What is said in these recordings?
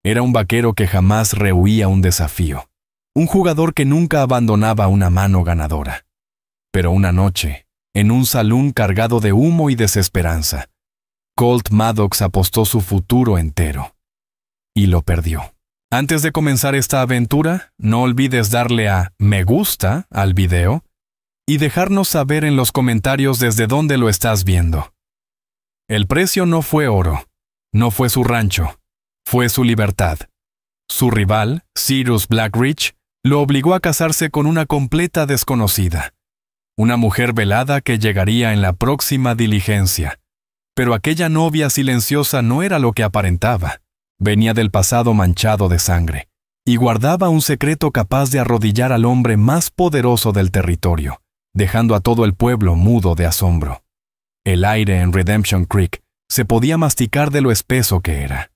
Era un vaquero que jamás rehuía un desafío, un jugador que nunca abandonaba una mano ganadora. Pero una noche, en un salón cargado de humo y desesperanza, Colt Maddox apostó su futuro entero. Y lo perdió. Antes de comenzar esta aventura, no olvides darle a me gusta al video y dejarnos saber en los comentarios desde dónde lo estás viendo. El precio no fue oro, no fue su rancho, fue su libertad. Su rival, Cyrus Blackridge, lo obligó a casarse con una completa desconocida. Una mujer velada que llegaría en la próxima diligencia. Pero aquella novia silenciosa no era lo que aparentaba. Venía del pasado manchado de sangre y guardaba un secreto capaz de arrodillar al hombre más poderoso del territorio, dejando a todo el pueblo mudo de asombro. El aire en Redemption Creek se podía masticar de lo espeso que era.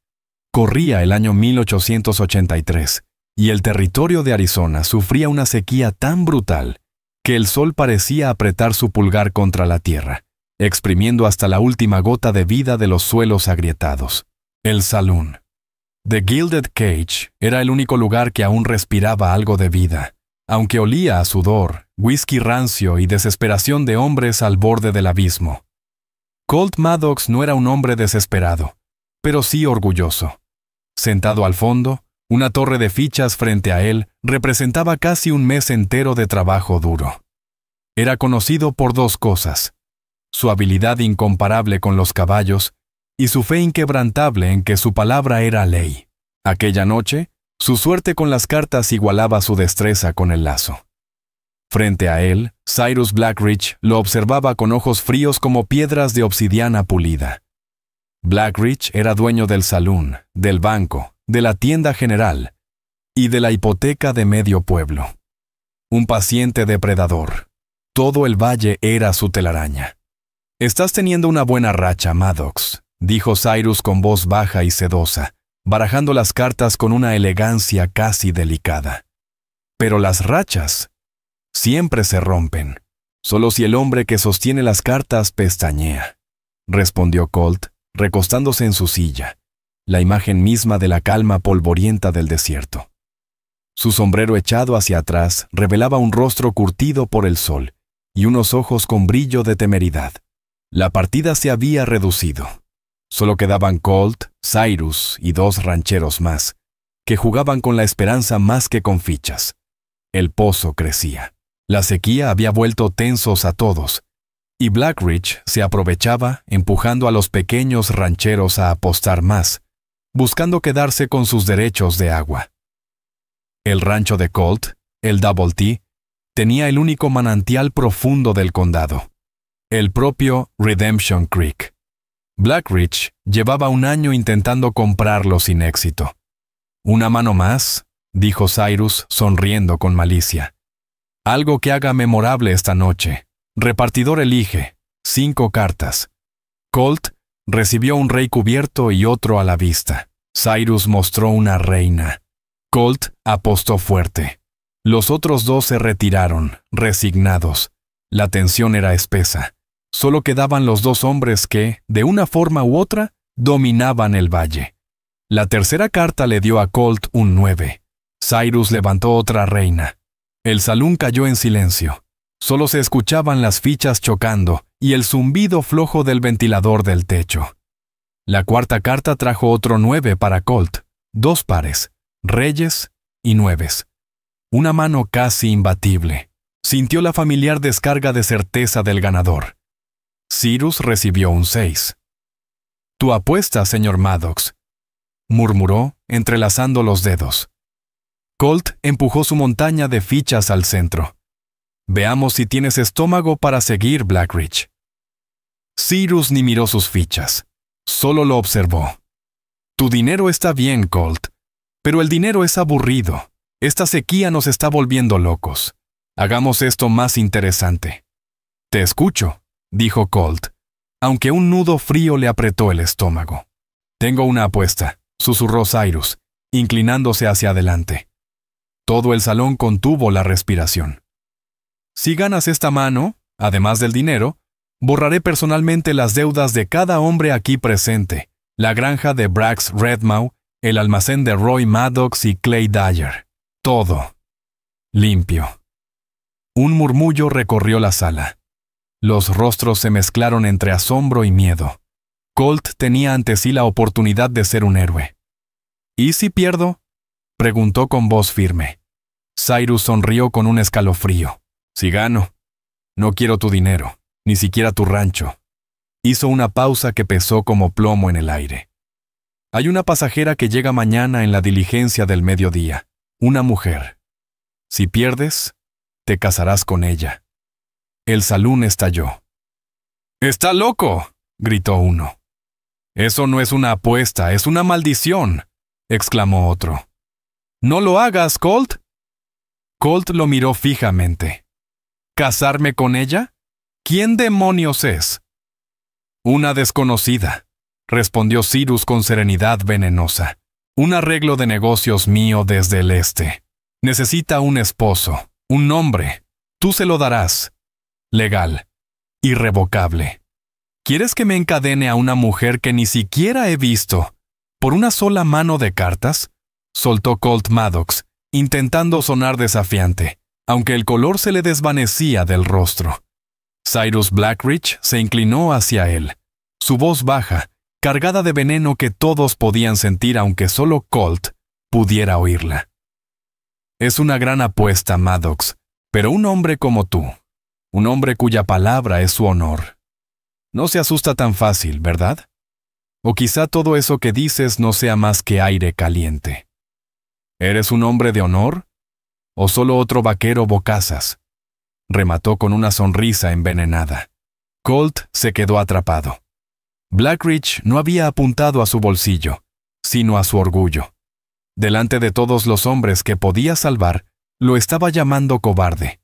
Corría el año 1883 y el territorio de Arizona sufría una sequía tan brutal que el sol parecía apretar su pulgar contra la tierra, exprimiendo hasta la última gota de vida de los suelos agrietados. El salón. The Gilded Cage era el único lugar que aún respiraba algo de vida, aunque olía a sudor, whisky rancio y desesperación de hombres al borde del abismo. Colt Maddox no era un hombre desesperado, pero sí orgulloso. Sentado al fondo, una torre de fichas frente a él representaba casi un mes entero de trabajo duro. Era conocido por dos cosas: su habilidad incomparable con los caballos y su fe inquebrantable en que su palabra era ley. Aquella noche, su suerte con las cartas igualaba su destreza con el lazo. Frente a él, Cyrus Blackridge lo observaba con ojos fríos como piedras de obsidiana pulida. Blackridge era dueño del salón, del banco, de la tienda general y de la hipoteca de medio pueblo. Un paciente depredador. Todo el valle era su telaraña. «Estás teniendo una buena racha, Maddox», dijo Cyrus con voz baja y sedosa, barajando las cartas con una elegancia casi delicada. «Pero las rachas siempre se rompen, solo si el hombre que sostiene las cartas pestañea», respondió Colt, recostándose en su silla, la imagen misma de la calma polvorienta del desierto. Su sombrero echado hacia atrás revelaba un rostro curtido por el sol y unos ojos con brillo de temeridad. La partida se había reducido. Solo quedaban Colt, Cyrus y dos rancheros más, que jugaban con la esperanza más que con fichas. El pozo crecía. La sequía había vuelto tensos a todos, y Blackridge se aprovechaba empujando a los pequeños rancheros a apostar más, buscando quedarse con sus derechos de agua. El rancho de Colt, el Double T, tenía el único manantial profundo del condado, el propio Redemption Creek. Blackridge llevaba un año intentando comprarlo sin éxito. «Una mano más», dijo Cyrus sonriendo con malicia. «Algo que haga memorable esta noche. Repartidor elige 5 cartas». Colt recibió un rey cubierto y otro a la vista. Cyrus mostró una reina. Colt apostó fuerte. Los otros dos se retiraron, resignados. La tensión era espesa. Solo quedaban los dos hombres que, de una forma u otra, dominaban el valle. La tercera carta le dio a Colt un 9. Cyrus levantó otra reina. El salón cayó en silencio. Solo se escuchaban las fichas chocando y el zumbido flojo del ventilador del techo. La cuarta carta trajo otro 9 para Colt. 2 pares, reyes y 9. Una mano casi imbatible. Sintió la familiar descarga de certeza del ganador. Cyrus recibió un 6. «Tu apuesta, señor Maddox», murmuró, entrelazando los dedos. Colt empujó su montaña de fichas al centro. «Veamos si tienes estómago para seguir, Blackridge». Cyrus ni miró sus fichas, solo lo observó. «Tu dinero está bien, Colt, pero el dinero es aburrido. Esta sequía nos está volviendo locos. Hagamos esto más interesante». «Te escucho», dijo Colt, aunque un nudo frío le apretó el estómago. «Tengo una apuesta», susurró Cyrus, inclinándose hacia adelante. Todo el salón contuvo la respiración. «Si ganas esta mano, además del dinero, borraré personalmente las deudas de cada hombre aquí presente, la granja de Bragg's Redmau el almacén de Roy Maddox y Clay Dyer. Todo limpio. Un murmullo recorrió la sala. Los rostros se mezclaron entre asombro y miedo. Colt tenía ante sí la oportunidad de ser un héroe. ¿Y si pierdo?, preguntó con voz firme. Cyrus sonrió con un escalofrío. Si gano, no quiero tu dinero, ni siquiera tu rancho. Hizo una pausa que pesó como plomo en el aire. Hay una pasajera que llega mañana en la diligencia del mediodía, una mujer. Si pierdes, te casarás con ella. El salón estalló. ¡Está loco!, gritó uno. Eso no es una apuesta, es una maldición, exclamó otro. ¿No lo hagas, Colt? Colt lo miró fijamente. ¿Casarme con ella? ¿Quién demonios es? Una desconocida, respondió Cyrus con serenidad venenosa. Un arreglo de negocios mío desde el este. Necesita un esposo, un nombre. Tú se lo darás. Legal. Irrevocable. ¿Quieres que me encadene a una mujer que ni siquiera he visto por una sola mano de cartas? Soltó Colt Maddox, intentando sonar desafiante, aunque el color se le desvanecía del rostro. Cyrus Blackridge se inclinó hacia él, su voz baja, cargada de veneno que todos podían sentir aunque solo Colt pudiera oírla. Es una gran apuesta, Maddox, pero un hombre como tú, un hombre cuya palabra es su honor, no se asusta tan fácil, ¿verdad? O quizá todo eso que dices no sea más que aire caliente. ¿Eres un hombre de honor? ¿O solo otro vaquero bocazas? Remató con una sonrisa envenenada. Colt se quedó atrapado. Blackridge no había apuntado a su bolsillo, sino a su orgullo. Delante de todos los hombres que podía salvar, lo estaba llamando cobarde.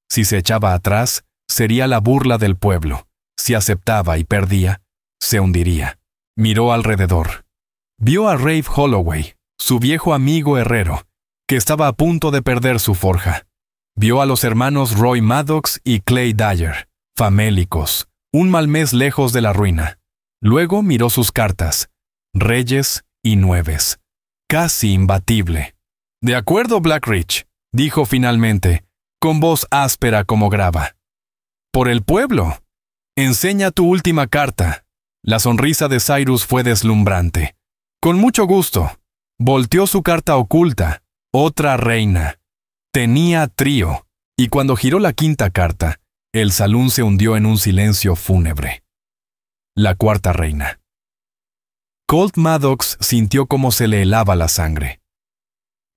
Si se echaba atrás, sería la burla del pueblo. Si aceptaba y perdía, se hundiría. Miró alrededor. Vio a Rafe Holloway, su viejo amigo herrero, que estaba a punto de perder su forja. Vio a los hermanos Roy Maddox y Clay Dyer, famélicos, un mal mes lejos de la ruina. Luego miró sus cartas, reyes y nueves. Casi imbatible. De acuerdo, Blackridge, dijo finalmente, con voz áspera como grava. Por el pueblo. Enseña tu última carta. La sonrisa de Cyrus fue deslumbrante. Con mucho gusto. Volteó su carta oculta. Otra reina. Tenía trío. Y cuando giró la quinta carta, el salón se hundió en un silencio fúnebre. La cuarta reina. Colt Maddox sintió cómo se le helaba la sangre.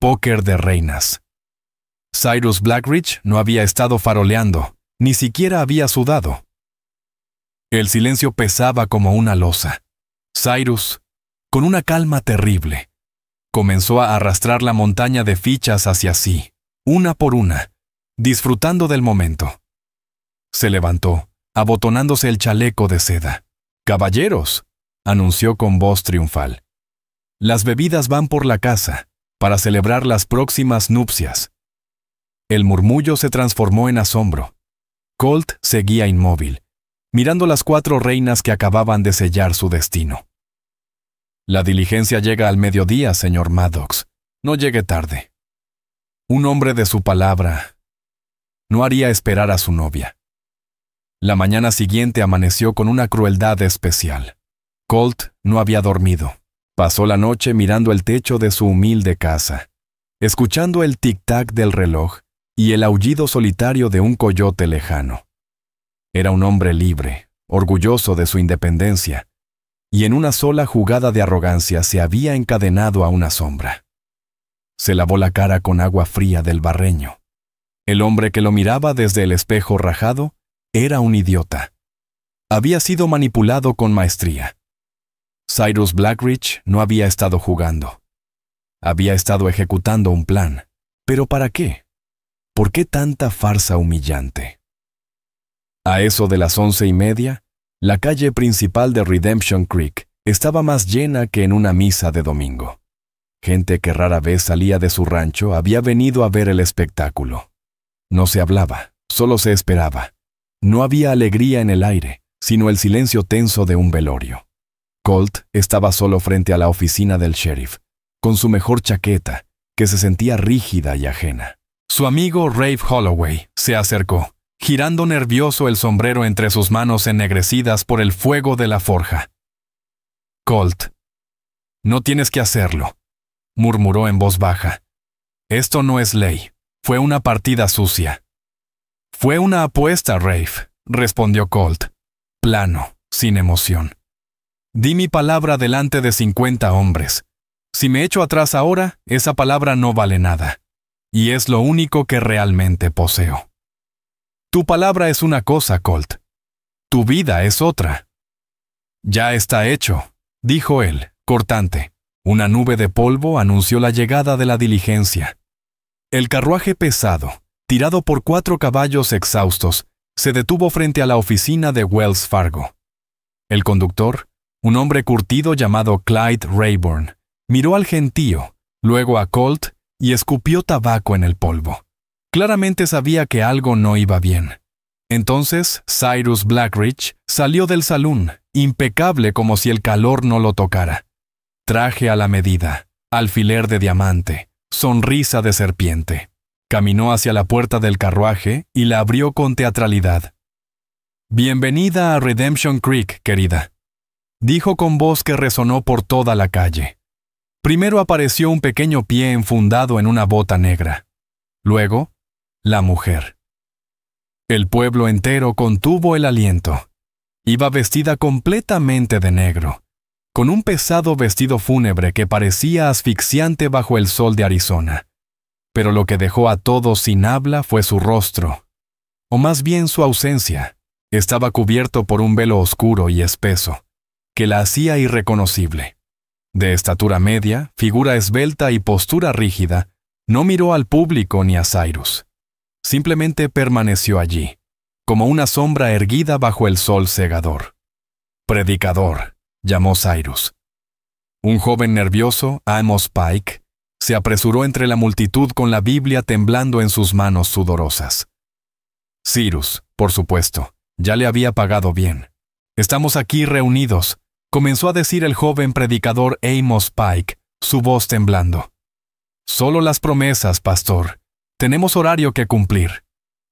Póker de reinas. Cyrus Blackridge no había estado faroleando, ni siquiera había sudado. El silencio pesaba como una losa. Cyrus, con una calma terrible, comenzó a arrastrar la montaña de fichas hacia sí, una por una, disfrutando del momento. Se levantó, abotonándose el chaleco de seda. «Caballeros», anunció con voz triunfal. «Las bebidas van por la casa, para celebrar las próximas nupcias». El murmullo se transformó en asombro. Colt seguía inmóvil, mirando las cuatro reinas que acababan de sellar su destino. «La diligencia llega al mediodía, señor Maddox. No llegue tarde». Un hombre de su palabra no haría esperar a su novia. La mañana siguiente amaneció con una crueldad especial. Colt no había dormido. Pasó la noche mirando el techo de su humilde casa, escuchando el tic-tac del reloj y el aullido solitario de un coyote lejano. Era un hombre libre, orgulloso de su independencia, y en una sola jugada de arrogancia se había encadenado a una sombra. Se lavó la cara con agua fría del barreño. El hombre que lo miraba desde el espejo rajado era un idiota. Había sido manipulado con maestría. Cyrus Blackridge no había estado jugando. Había estado ejecutando un plan. ¿Pero para qué? ¿Por qué tanta farsa humillante? A eso de las 11:30, la calle principal de Redemption Creek estaba más llena que en una misa de domingo. Gente que rara vez salía de su rancho había venido a ver el espectáculo. No se hablaba, solo se esperaba. No había alegría en el aire, sino el silencio tenso de un velorio. Colt estaba solo frente a la oficina del sheriff, con su mejor chaqueta, que se sentía rígida y ajena. Su amigo Rafe Holloway se acercó, girando nervioso el sombrero entre sus manos ennegrecidas por el fuego de la forja. «Colt, no tienes que hacerlo», murmuró en voz baja. «Esto no es ley. Fue una partida sucia». «Fue una apuesta, Rafe», respondió Colt, plano, sin emoción. «Di mi palabra delante de 50 hombres. Si me echo atrás ahora, esa palabra no vale nada. Y es lo único que realmente poseo. Tu palabra es una cosa, Colt. Tu vida es otra». «Ya está hecho», dijo él, cortante. Una nube de polvo anunció la llegada de la diligencia. El carruaje pesado, tirado por 4 caballos exhaustos, se detuvo frente a la oficina de Wells Fargo. El conductor, un hombre curtido llamado Clyde Rayburn, miró al gentío, luego a Colt y escupió tabaco en el polvo. Claramente sabía que algo no iba bien. Entonces Cyrus Blackridge salió del salón, impecable como si el calor no lo tocara. Traje a la medida, alfiler de diamante, sonrisa de serpiente. Caminó hacia la puerta del carruaje y la abrió con teatralidad. «Bienvenida a Redemption Creek, querida», dijo con voz que resonó por toda la calle. Primero apareció un pequeño pie enfundado en una bota negra. Luego, la mujer. El pueblo entero contuvo el aliento. Iba vestida completamente de negro, con un pesado vestido fúnebre que parecía asfixiante bajo el sol de Arizona. Pero lo que dejó a todos sin habla fue su rostro, o más bien su ausencia. Estaba cubierto por un velo oscuro y espeso, que la hacía irreconocible. De estatura media, figura esbelta y postura rígida, no miró al público ni a Cyrus. Simplemente permaneció allí, como una sombra erguida bajo el sol cegador. «Predicador», llamó Cyrus. Un joven nervioso, Amos Pike, se apresuró entre la multitud con la Biblia temblando en sus manos sudorosas. Cyrus, por supuesto, ya le había pagado bien. «Estamos aquí reunidos», comenzó a decir el joven predicador Amos Pike, su voz temblando. «Solo las promesas, pastor. Tenemos horario que cumplir».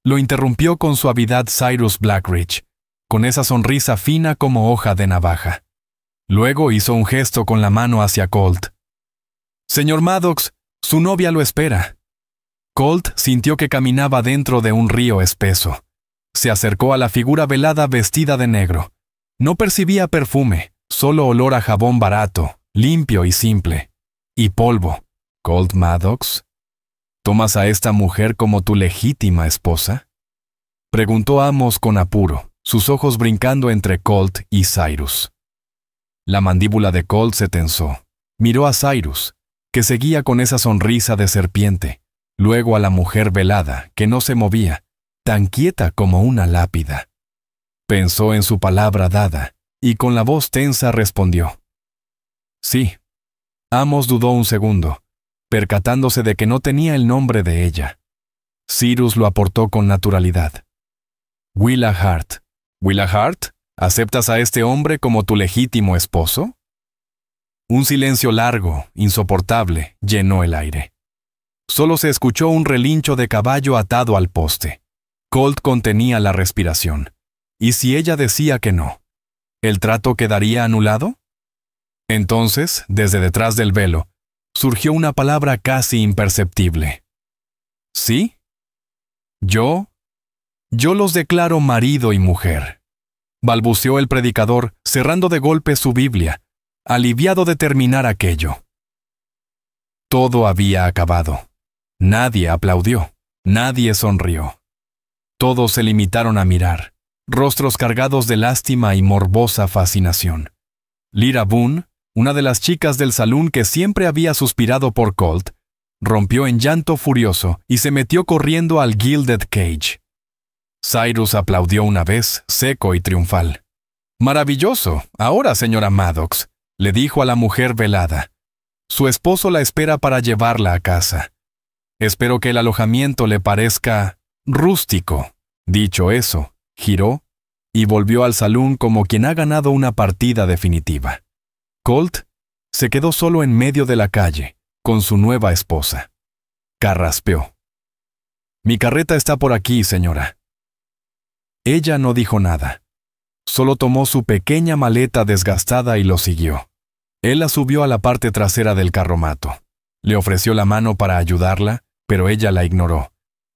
Lo interrumpió con suavidad Cyrus Blackridge, con esa sonrisa fina como hoja de navaja. Luego hizo un gesto con la mano hacia Colt. «Señor Maddox, su novia lo espera». Colt sintió que caminaba dentro de un río espeso. Se acercó a la figura velada vestida de negro. No percibía perfume, solo olor a jabón barato, limpio y simple. Y polvo. «Colt Maddox, ¿tomas a esta mujer como tu legítima esposa?», preguntó Amos con apuro, sus ojos brincando entre Colt y Cyrus. La mandíbula de Colt se tensó. Miró a Cyrus, que seguía con esa sonrisa de serpiente, luego a la mujer velada, que no se movía, tan quieta como una lápida. Pensó en su palabra dada, y con la voz tensa respondió. «Sí». Amos dudó un segundo, percatándose de que no tenía el nombre de ella. Cyrus lo aportó con naturalidad. «Willa Hart». «¿Willa Hart? ¿Aceptas a este hombre como tu legítimo esposo?». Un silencio largo, insoportable, llenó el aire. Solo se escuchó un relincho de caballo atado al poste. Colt contenía la respiración. ¿Y si ella decía que no? ¿El trato quedaría anulado? Entonces, desde detrás del velo, surgió una palabra casi imperceptible. «¿Sí? Yo los declaro marido y mujer», balbuceó el predicador, cerrando de golpe su Biblia, aliviado de terminar aquello. Todo había acabado. Nadie aplaudió, nadie sonrió. Todos se limitaron a mirar, rostros cargados de lástima y morbosa fascinación. Lyra Boone, una de las chicas del salón que siempre había suspirado por Colt, rompió en llanto furioso y se metió corriendo al Gilded Cage. Cyrus aplaudió una vez, seco y triunfal. «Maravilloso, ahora, señora Maddox», le dijo a la mujer velada. «Su esposo la espera para llevarla a casa. Espero que el alojamiento le parezca rústico». Dicho eso, giró y volvió al salón como quien ha ganado una partida definitiva. Colt se quedó solo en medio de la calle, con su nueva esposa. Carraspeó. «Mi carreta está por aquí, señora». Ella no dijo nada. Solo tomó su pequeña maleta desgastada y lo siguió. Él la subió a la parte trasera del carromato. Le ofreció la mano para ayudarla, pero ella la ignoró,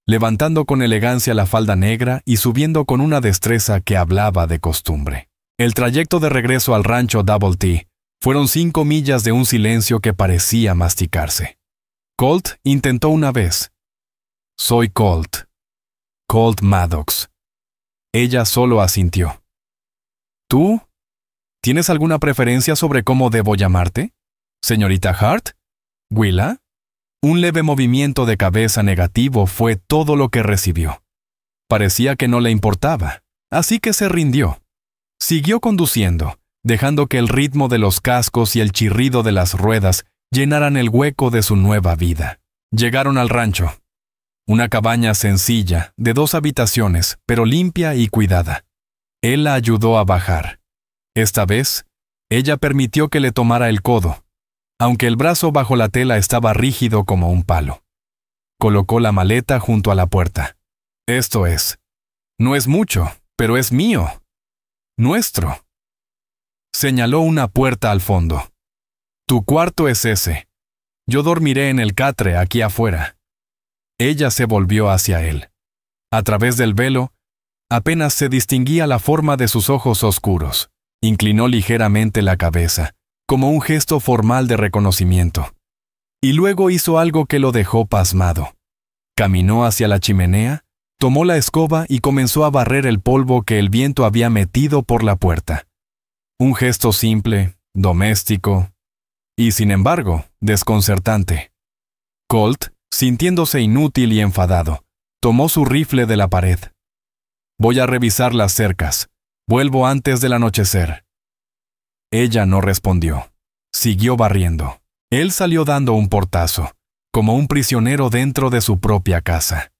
levantando con elegancia la falda negra y subiendo con una destreza que hablaba de costumbre. El trayecto de regreso al rancho Double T fueron 5 millas de un silencio que parecía masticarse. Colt intentó una vez. «Soy Colt. Colt Maddox». Ella solo asintió. «¿Tú? ¿Tienes alguna preferencia sobre cómo debo llamarte? ¿Señorita Hart? ¿Willa?» Un leve movimiento de cabeza negativo fue todo lo que recibió. Parecía que no le importaba, así que se rindió. Siguió conduciendo, dejando que el ritmo de los cascos y el chirrido de las ruedas llenaran el hueco de su nueva vida. Llegaron al rancho. Una cabaña sencilla, de 2 habitaciones, pero limpia y cuidada. Él la ayudó a bajar. Esta vez, ella permitió que le tomara el codo, aunque el brazo bajo la tela estaba rígido como un palo. Colocó la maleta junto a la puerta. «Esto es. No es mucho, pero es mío. Nuestro». Señaló una puerta al fondo. «Tu cuarto es ese. Yo dormiré en el catre aquí afuera». Ella se volvió hacia él. A través del velo, apenas se distinguía la forma de sus ojos oscuros. Inclinó ligeramente la cabeza, como un gesto formal de reconocimiento. Y luego hizo algo que lo dejó pasmado. Caminó hacia la chimenea, tomó la escoba y comenzó a barrer el polvo que el viento había metido por la puerta. Un gesto simple, doméstico y, sin embargo, desconcertante. Colt, sintiéndose inútil y enfadado, tomó su rifle de la pared. «Voy a revisar las cercas. Vuelvo antes del anochecer». Ella no respondió. Siguió barriendo. Él salió dando un portazo, como un prisionero dentro de su propia casa.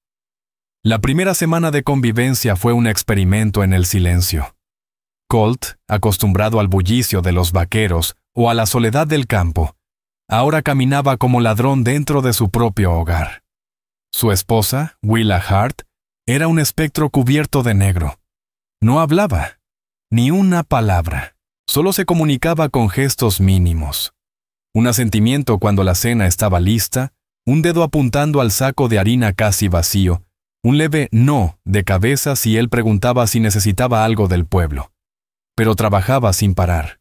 La primera semana de convivencia fue un experimento en el silencio. Colt, acostumbrado al bullicio de los vaqueros o a la soledad del campo, ahora caminaba como ladrón dentro de su propio hogar. Su esposa, Willa Hart, era un espectro cubierto de negro. No hablaba, ni una palabra. Solo se comunicaba con gestos mínimos. Un asentimiento cuando la cena estaba lista, un dedo apuntando al saco de harina casi vacío, un leve no de cabeza si él preguntaba si necesitaba algo del pueblo. Pero trabajaba sin parar.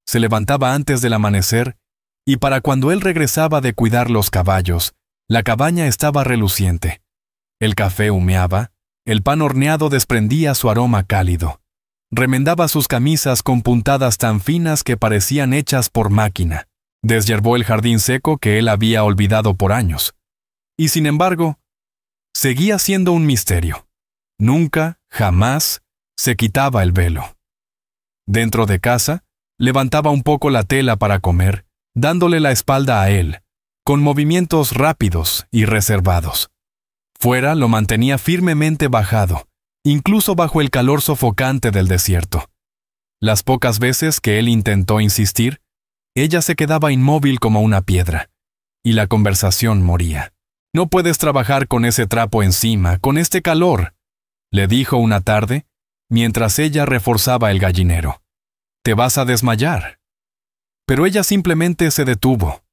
Se levantaba antes del amanecer, y para cuando él regresaba de cuidar los caballos, la cabaña estaba reluciente. El café humeaba, el pan horneado desprendía su aroma cálido. Remendaba sus camisas con puntadas tan finas que parecían hechas por máquina. Deshierbó el jardín seco que él había olvidado por años. Y sin embargo, seguía siendo un misterio. Nunca, jamás, se quitaba el velo. Dentro de casa, levantaba un poco la tela para comer, dándole la espalda a él, con movimientos rápidos y reservados. Fuera lo mantenía firmemente bajado, incluso bajo el calor sofocante del desierto. Las pocas veces que él intentó insistir, ella se quedaba inmóvil como una piedra, y la conversación moría. «No puedes trabajar con ese trapo encima, con este calor», le dijo una tarde, mientras ella reforzaba el gallinero. «Te vas a desmayar». Pero ella simplemente se detuvo,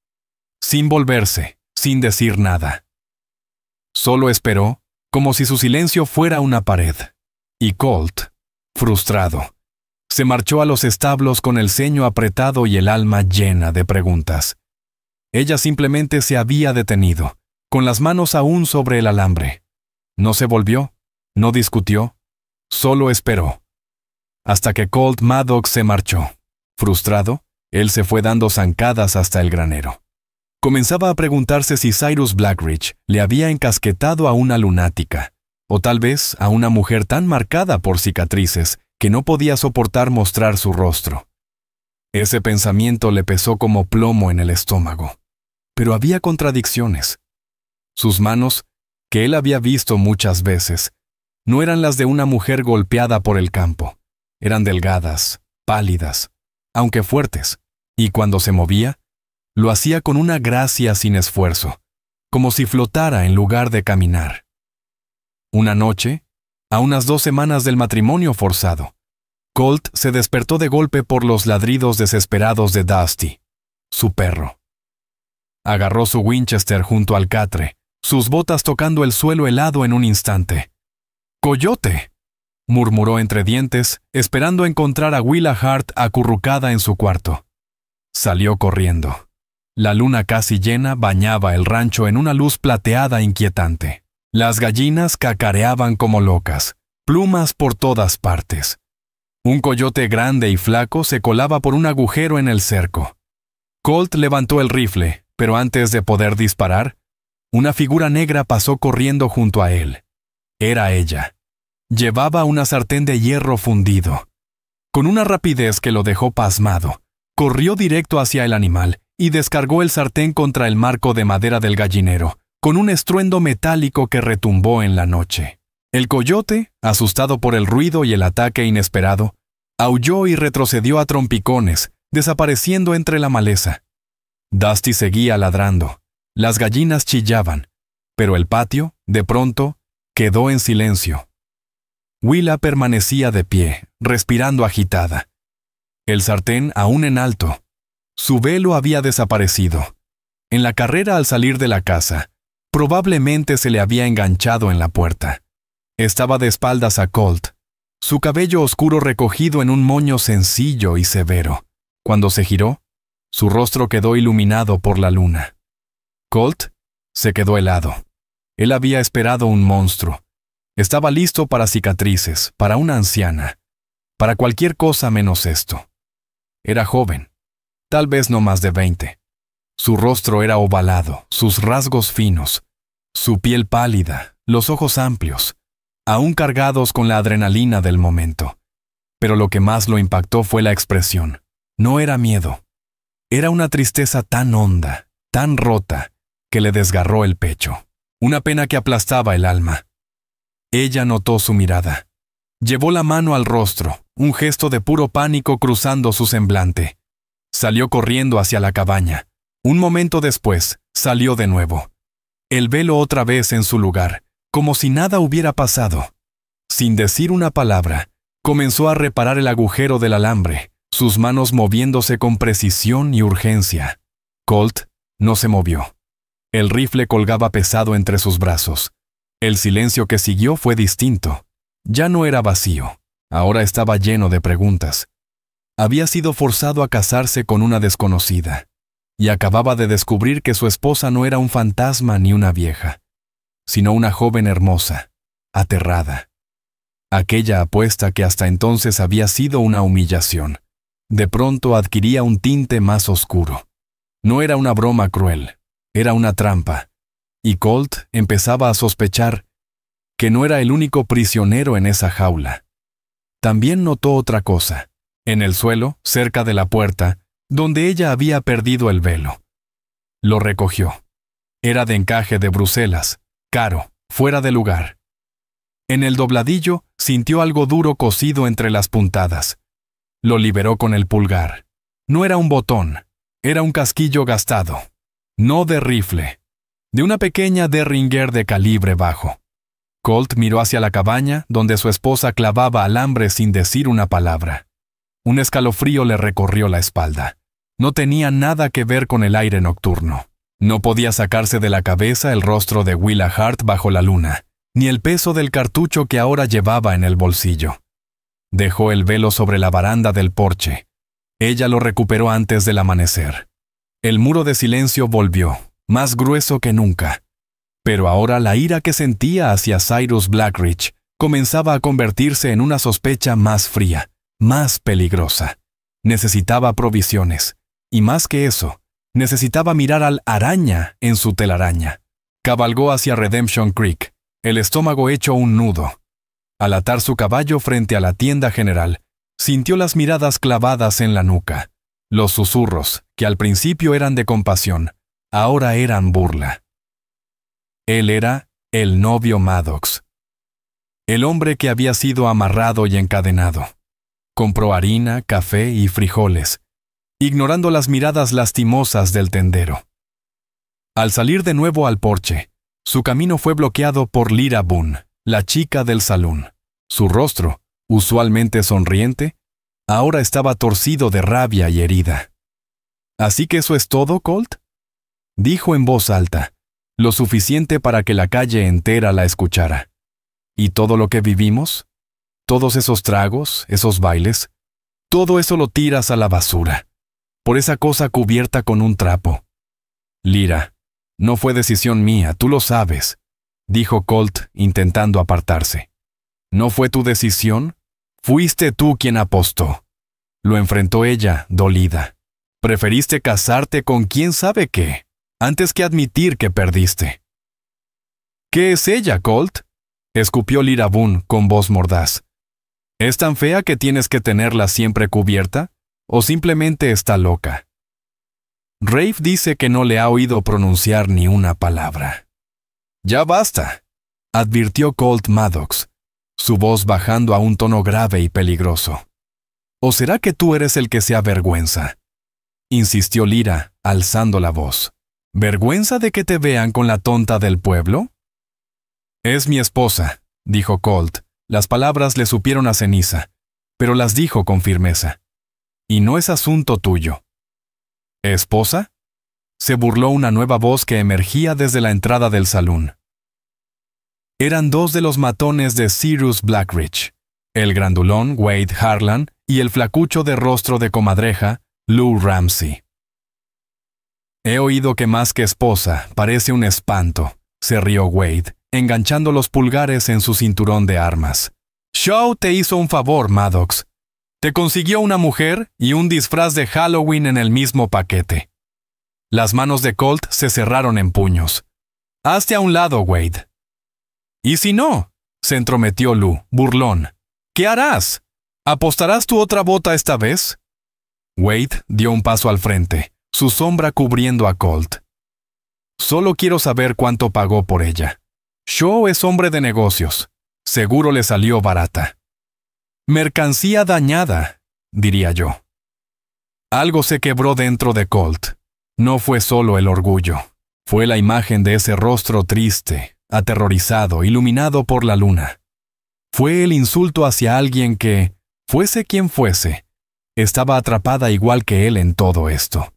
sin volverse, sin decir nada. Solo esperó, como si su silencio fuera una pared. Y Colt, frustrado, se marchó a los establos con el ceño apretado y el alma llena de preguntas. Ella simplemente se había detenido, con las manos aún sobre el alambre. No se volvió, no discutió, solo esperó. Hasta que Colt Maddox se marchó. Frustrado, él se fue dando zancadas hasta el granero. Comenzaba a preguntarse si Cyrus Blackridge le había encasquetado a una lunática, o tal vez a una mujer tan marcada por cicatrices que no podía soportar mostrar su rostro. Ese pensamiento le pesó como plomo en el estómago. Pero había contradicciones. Sus manos, que él había visto muchas veces, no eran las de una mujer golpeada por el campo. Eran delgadas, pálidas, aunque fuertes, y cuando se movía, Lo hacía con una gracia sin esfuerzo, como si flotara en lugar de caminar. Una noche, a unas 2 semanas del matrimonio forzado, Colt se despertó de golpe por los ladridos desesperados de Dusty, su perro. Agarró su Winchester junto al catre, sus botas tocando el suelo helado en un instante. ¡Coyote!, murmuró entre dientes, esperando encontrar a Willa Hart acurrucada en su cuarto. Salió corriendo. La luna casi llena bañaba el rancho en una luz plateada inquietante. Las gallinas cacareaban como locas, plumas por todas partes. Un coyote grande y flaco se colaba por un agujero en el cerco. Colt levantó el rifle, pero antes de poder disparar, una figura negra pasó corriendo junto a él. Era ella. Llevaba una sartén de hierro fundido. Con una rapidez que lo dejó pasmado, corrió directo hacia el animal y descargó el sartén contra el marco de madera del gallinero, con un estruendo metálico que retumbó en la noche. El coyote, asustado por el ruido y el ataque inesperado, aulló y retrocedió a trompicones, desapareciendo entre la maleza. Dusty seguía ladrando. Las gallinas chillaban, pero el patio, de pronto, quedó en silencio. Willa permanecía de pie, respirando agitada. El sartén aún en alto. Su velo había desaparecido. En la carrera al salir de la casa, probablemente se le había enganchado en la puerta. Estaba de espaldas a Colt, su cabello oscuro recogido en un moño sencillo y severo. Cuando se giró, su rostro quedó iluminado por la luna. Colt se quedó helado. Él había esperado un monstruo. Estaba listo para cicatrices, para una anciana, para cualquier cosa menos esto. Era joven, tal vez no más de 20. Su rostro era ovalado, sus rasgos finos, su piel pálida, los ojos amplios, aún cargados con la adrenalina del momento. Pero lo que más lo impactó fue la expresión. No era miedo. Era una tristeza tan honda, tan rota, que le desgarró el pecho. Una pena que aplastaba el alma. Ella notó su mirada. Llevó la mano al rostro, un gesto de puro pánico cruzando su semblante. Salió corriendo hacia la cabaña. Un momento después, salió de nuevo. El velo otra vez en su lugar, como si nada hubiera pasado. Sin decir una palabra, comenzó a reparar el agujero del alambre, sus manos moviéndose con precisión y urgencia. Colt no se movió. El rifle colgaba pesado entre sus brazos. El silencio que siguió fue distinto. Ya no era vacío, ahora estaba lleno de preguntas. Había sido forzado a casarse con una desconocida, y acababa de descubrir que su esposa no era un fantasma ni una vieja, sino una joven hermosa, aterrada. Aquella apuesta que hasta entonces había sido una humillación, de pronto adquiría un tinte más oscuro. No era una broma cruel, era una trampa, y Colt empezaba a sospechar que no era el único prisionero en esa jaula. También notó otra cosa. En el suelo, cerca de la puerta, donde ella había perdido el velo. Lo recogió. Era de encaje de Bruselas, caro, fuera de lugar. En el dobladillo sintió algo duro cosido entre las puntadas. Lo liberó con el pulgar. No era un botón, era un casquillo gastado. No de rifle, de una pequeña Derringer de calibre bajo. Colt miró hacia la cabaña, donde su esposa clavaba alambre sin decir una palabra. Un escalofrío le recorrió la espalda. No tenía nada que ver con el aire nocturno. No podía sacarse de la cabeza el rostro de Willa Hart bajo la luna, ni el peso del cartucho que ahora llevaba en el bolsillo. Dejó el velo sobre la baranda del porche. Ella lo recuperó antes del amanecer. El muro de silencio volvió, más grueso que nunca. Pero ahora la ira que sentía hacia Cyrus Blackridge comenzaba a convertirse en una sospecha más fría, más peligrosa. Necesitaba provisiones, y más que eso, necesitaba mirar al araña en su telaraña. Cabalgó hacia Redemption Creek, el estómago hecho un nudo. Al atar su caballo frente a la tienda general, sintió las miradas clavadas en la nuca. Los susurros, que al principio eran de compasión, ahora eran burla. Él era el novio Maddox. El hombre que había sido amarrado y encadenado. Compró harina, café y frijoles. ignorando las miradas lastimosas del tendero. Al salir de nuevo al porche, su camino fue bloqueado por Lyra Boone, la chica del salón. Su rostro, usualmente sonriente, ahora estaba torcido de rabia y herida. ¿Así que eso es todo, Colt?, dijo en voz alta, lo suficiente para que la calle entera la escuchara. ¿Y todo lo que vivimos? Todos esos tragos, esos bailes, todo eso lo tiras a la basura, por esa cosa cubierta con un trapo. Lyra, no fue decisión mía, tú lo sabes, dijo Colt intentando apartarse. ¿No fue tu decisión? Fuiste tú quien apostó. Lo enfrentó ella, dolida. Preferiste casarte con quién sabe qué, antes que admitir que perdiste. ¿Qué es ella, Colt?, escupió Lyra Boone con voz mordaz. ¿Es tan fea que tienes que tenerla siempre cubierta? ¿O simplemente está loca? Rafe dice que no le ha oído pronunciar ni una palabra. Ya basta, advirtió Colt Maddox, su voz bajando a un tono grave y peligroso. ¿O será que tú eres el que se avergüenza?, insistió Lyra, alzando la voz. ¿Vergüenza de que te vean con la tonta del pueblo? Es mi esposa, dijo Colt. Las palabras le supieron a ceniza, pero las dijo con firmeza. Y no es asunto tuyo. ¿Esposa?, se burló una nueva voz que emergía desde la entrada del salón. Eran dos de los matones de Cyrus Blackridge, el grandulón Wade Harlan y el flacucho de rostro de comadreja, Lou Ramsey. He oído que más que esposa parece un espanto, se rió Wade, enganchando los pulgares en su cinturón de armas. Shaw te hizo un favor, Maddox. Te consiguió una mujer y un disfraz de Halloween en el mismo paquete. Las manos de Colt se cerraron en puños. Hazte a un lado, Wade. ¿Y si no?, se entrometió Lou, burlón. ¿Qué harás? ¿Apostarás tu otra bota esta vez? Wade dio un paso al frente, su sombra cubriendo a Colt. Solo quiero saber cuánto pagó por ella. Shaw es hombre de negocios. Seguro le salió barata. Mercancía dañada, diría yo. Algo se quebró dentro de Colt. No fue solo el orgullo. Fue la imagen de ese rostro triste, aterrorizado, iluminado por la luna. Fue el insulto hacia alguien que, fuese quien fuese, estaba atrapada igual que él en todo esto.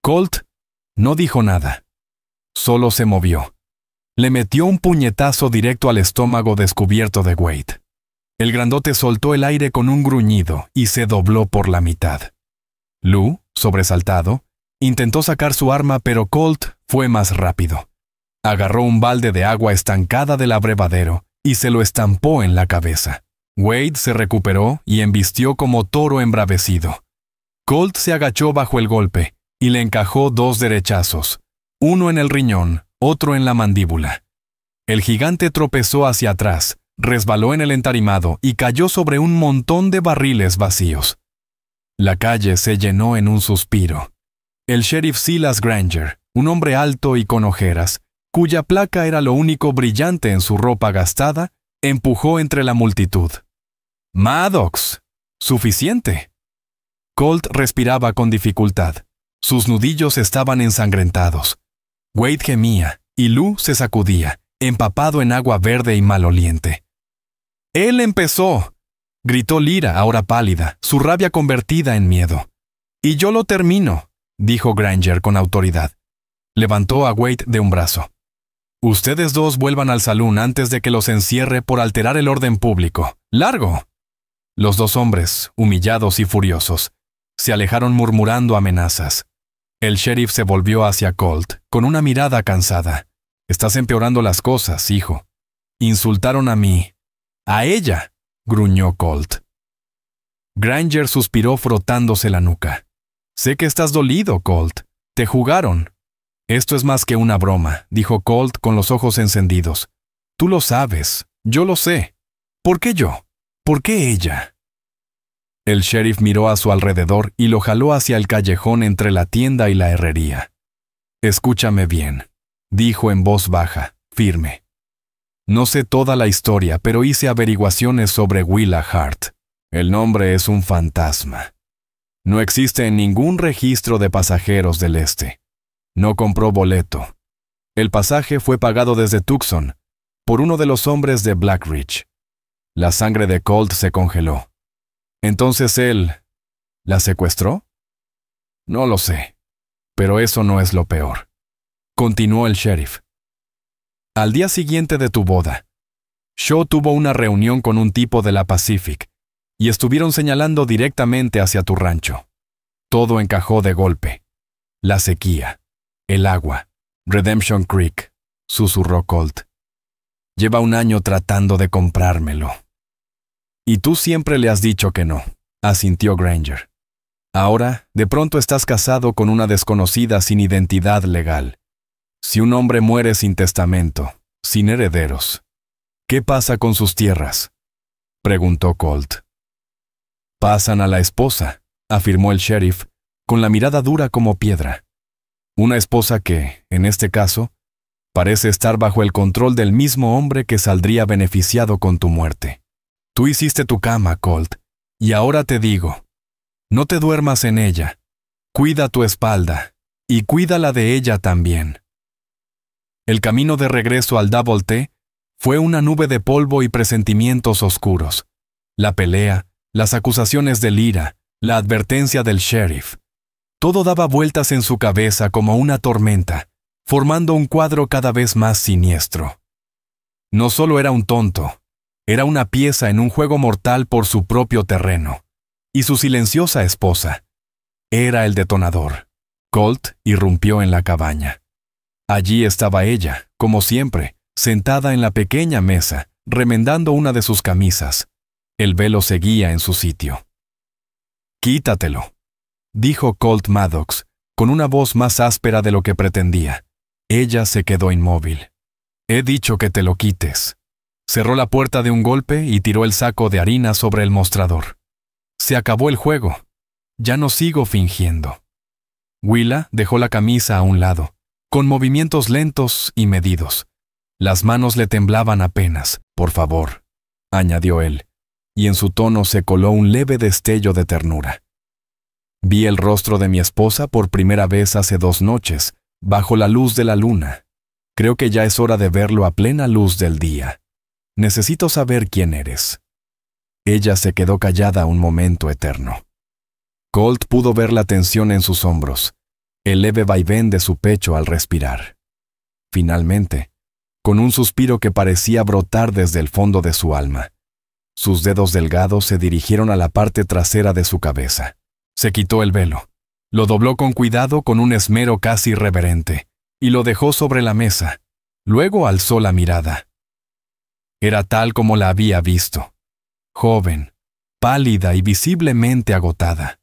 Colt no dijo nada. Solo se movió. Le metió un puñetazo directo al estómago descubierto de Wade. El grandote soltó el aire con un gruñido y se dobló por la mitad. Lou, sobresaltado, intentó sacar su arma, pero Colt fue más rápido. Agarró un balde de agua estancada del abrevadero y se lo estampó en la cabeza. Wade se recuperó y embistió como toro embravecido. Colt se agachó bajo el golpe y le encajó 2 derechazos, uno en el riñón, otro en la mandíbula. El gigante tropezó hacia atrás, resbaló en el entarimado y cayó sobre un montón de barriles vacíos. La calle se llenó en un suspiro. El sheriff Silas Granger, un hombre alto y con ojeras, cuya placa era lo único brillante en su ropa gastada, empujó entre la multitud. «Maddox, suficiente». Colt respiraba con dificultad. Sus nudillos estaban ensangrentados. Wade gemía y Lou se sacudía, empapado en agua verde y maloliente. «Él empezó», gritó Lyra, ahora pálida, su rabia convertida en miedo. «Y yo lo termino», dijo Granger con autoridad. Levantó a Wade de un brazo. «Ustedes dos vuelvan al salón antes de que los encierre por alterar el orden público. ¡Largo!». Los dos hombres, humillados y furiosos, se alejaron murmurando amenazas. El sheriff se volvió hacia Colt, con una mirada cansada. «Estás empeorando las cosas, hijo». «Insultaron a mí». «A ella», gruñó Colt. Granger suspiró frotándose la nuca. «Sé que estás dolido, Colt. Te jugaron». «Esto es más que una broma», dijo Colt con los ojos encendidos. «Tú lo sabes. Yo lo sé. ¿Por qué yo? ¿Por qué ella?» El sheriff miró a su alrededor y lo jaló hacia el callejón entre la tienda y la herrería. «Escúchame bien», dijo en voz baja, firme. «No sé toda la historia, pero hice averiguaciones sobre Willa Hart. El nombre es un fantasma. No existe ningún registro de pasajeros del este. No compró boleto. El pasaje fue pagado desde Tucson por uno de los hombres de Black Ridge. La sangre de Colt se congeló. Entonces él... ¿la secuestró? No lo sé, pero eso no es lo peor. Continuó el sheriff. Al día siguiente de tu boda, Shaw tuvo una reunión con un tipo de la Pacific y estuvieron señalando directamente hacia tu rancho. Todo encajó de golpe. La sequía, el agua, Redemption Creek, susurró Colt. Lleva un año tratando de comprármelo. Y tú siempre le has dicho que no, asintió Granger. Ahora, de pronto estás casado con una desconocida sin identidad legal. Si un hombre muere sin testamento, sin herederos, ¿qué pasa con sus tierras?, preguntó Colt. Pasan a la esposa, afirmó el sheriff, con la mirada dura como piedra. Una esposa que, en este caso, parece estar bajo el control del mismo hombre que saldría beneficiado con tu muerte. Tú hiciste tu cama, Colt, y ahora te digo, no te duermas en ella. Cuida tu espalda, y cuida la de ella también. El camino de regreso al Double T fue una nube de polvo y presentimientos oscuros. La pelea, las acusaciones de Lyra, la advertencia del sheriff. Todo daba vueltas en su cabeza como una tormenta, formando un cuadro cada vez más siniestro. No solo era un tonto, era una pieza en un juego mortal por su propio terreno. Y su silenciosa esposa era el detonador. Colt irrumpió en la cabaña. Allí estaba ella, como siempre, sentada en la pequeña mesa, remendando una de sus camisas. El velo seguía en su sitio. «Quítatelo», dijo Colt Maddox, con una voz más áspera de lo que pretendía. Ella se quedó inmóvil. «He dicho que te lo quites». Cerró la puerta de un golpe y tiró el saco de harina sobre el mostrador. Se acabó el juego. Ya no sigo fingiendo. Willa dejó la camisa a un lado, con movimientos lentos y medidos. Las manos le temblaban apenas. «Por favor», añadió él, y en su tono se coló un leve destello de ternura. «Vi el rostro de mi esposa por primera vez hace 2 noches, bajo la luz de la luna. Creo que ya es hora de verlo a plena luz del día. Necesito saber quién eres». Ella se quedó callada un momento eterno. Colt pudo ver la tensión en sus hombros, el leve vaivén de su pecho al respirar. Finalmente, con un suspiro que parecía brotar desde el fondo de su alma, sus dedos delgados se dirigieron a la parte trasera de su cabeza. Se quitó el velo, lo dobló con cuidado con un esmero casi reverente, y lo dejó sobre la mesa. Luego alzó la mirada. Era tal como la había visto. Joven, pálida y visiblemente agotada.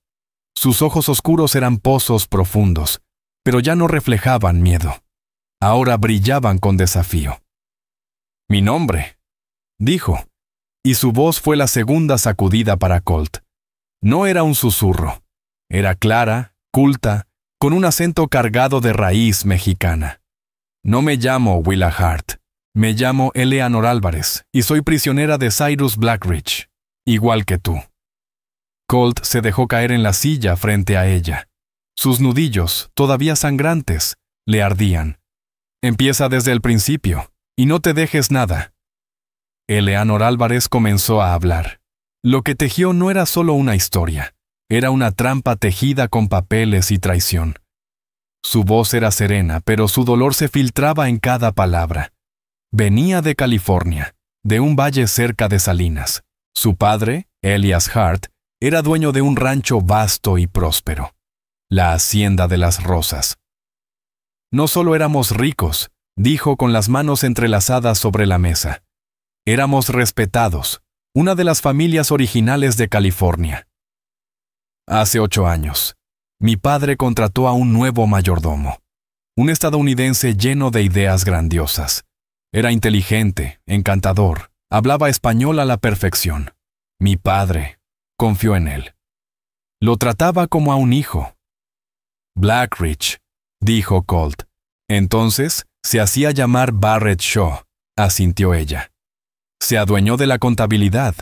Sus ojos oscuros eran pozos profundos, pero ya no reflejaban miedo. Ahora brillaban con desafío. «Mi nombre», dijo, y su voz fue la segunda sacudida para Colt. No era un susurro. Era clara, culta, con un acento cargado de raíz mexicana. «No me llamo Willa Hart. Me llamo Eleanor Álvarez y soy prisionera de Cyrus Blackridge, igual que tú». Colt se dejó caer en la silla frente a ella. Sus nudillos, todavía sangrantes, le ardían. «Empieza desde el principio, y no te dejes nada». Eleanor Álvarez comenzó a hablar. Lo que tejió no era solo una historia, era una trampa tejida con papeles y traición. Su voz era serena, pero su dolor se filtraba en cada palabra. Venía de California, de un valle cerca de Salinas. Su padre, Elias Hart, era dueño de un rancho vasto y próspero, la Hacienda de las Rosas. «No solo éramos ricos», dijo con las manos entrelazadas sobre la mesa. «Éramos respetados, una de las familias originales de California». Hace 8 años, mi padre contrató a un nuevo mayordomo, un estadounidense lleno de ideas grandiosas. Era inteligente, encantador, hablaba español a la perfección. Mi padre confió en él. Lo trataba como a un hijo. «Blackridge», dijo Colt. «Entonces se hacía llamar Barrett Shaw», asintió ella. Se adueñó de la contabilidad,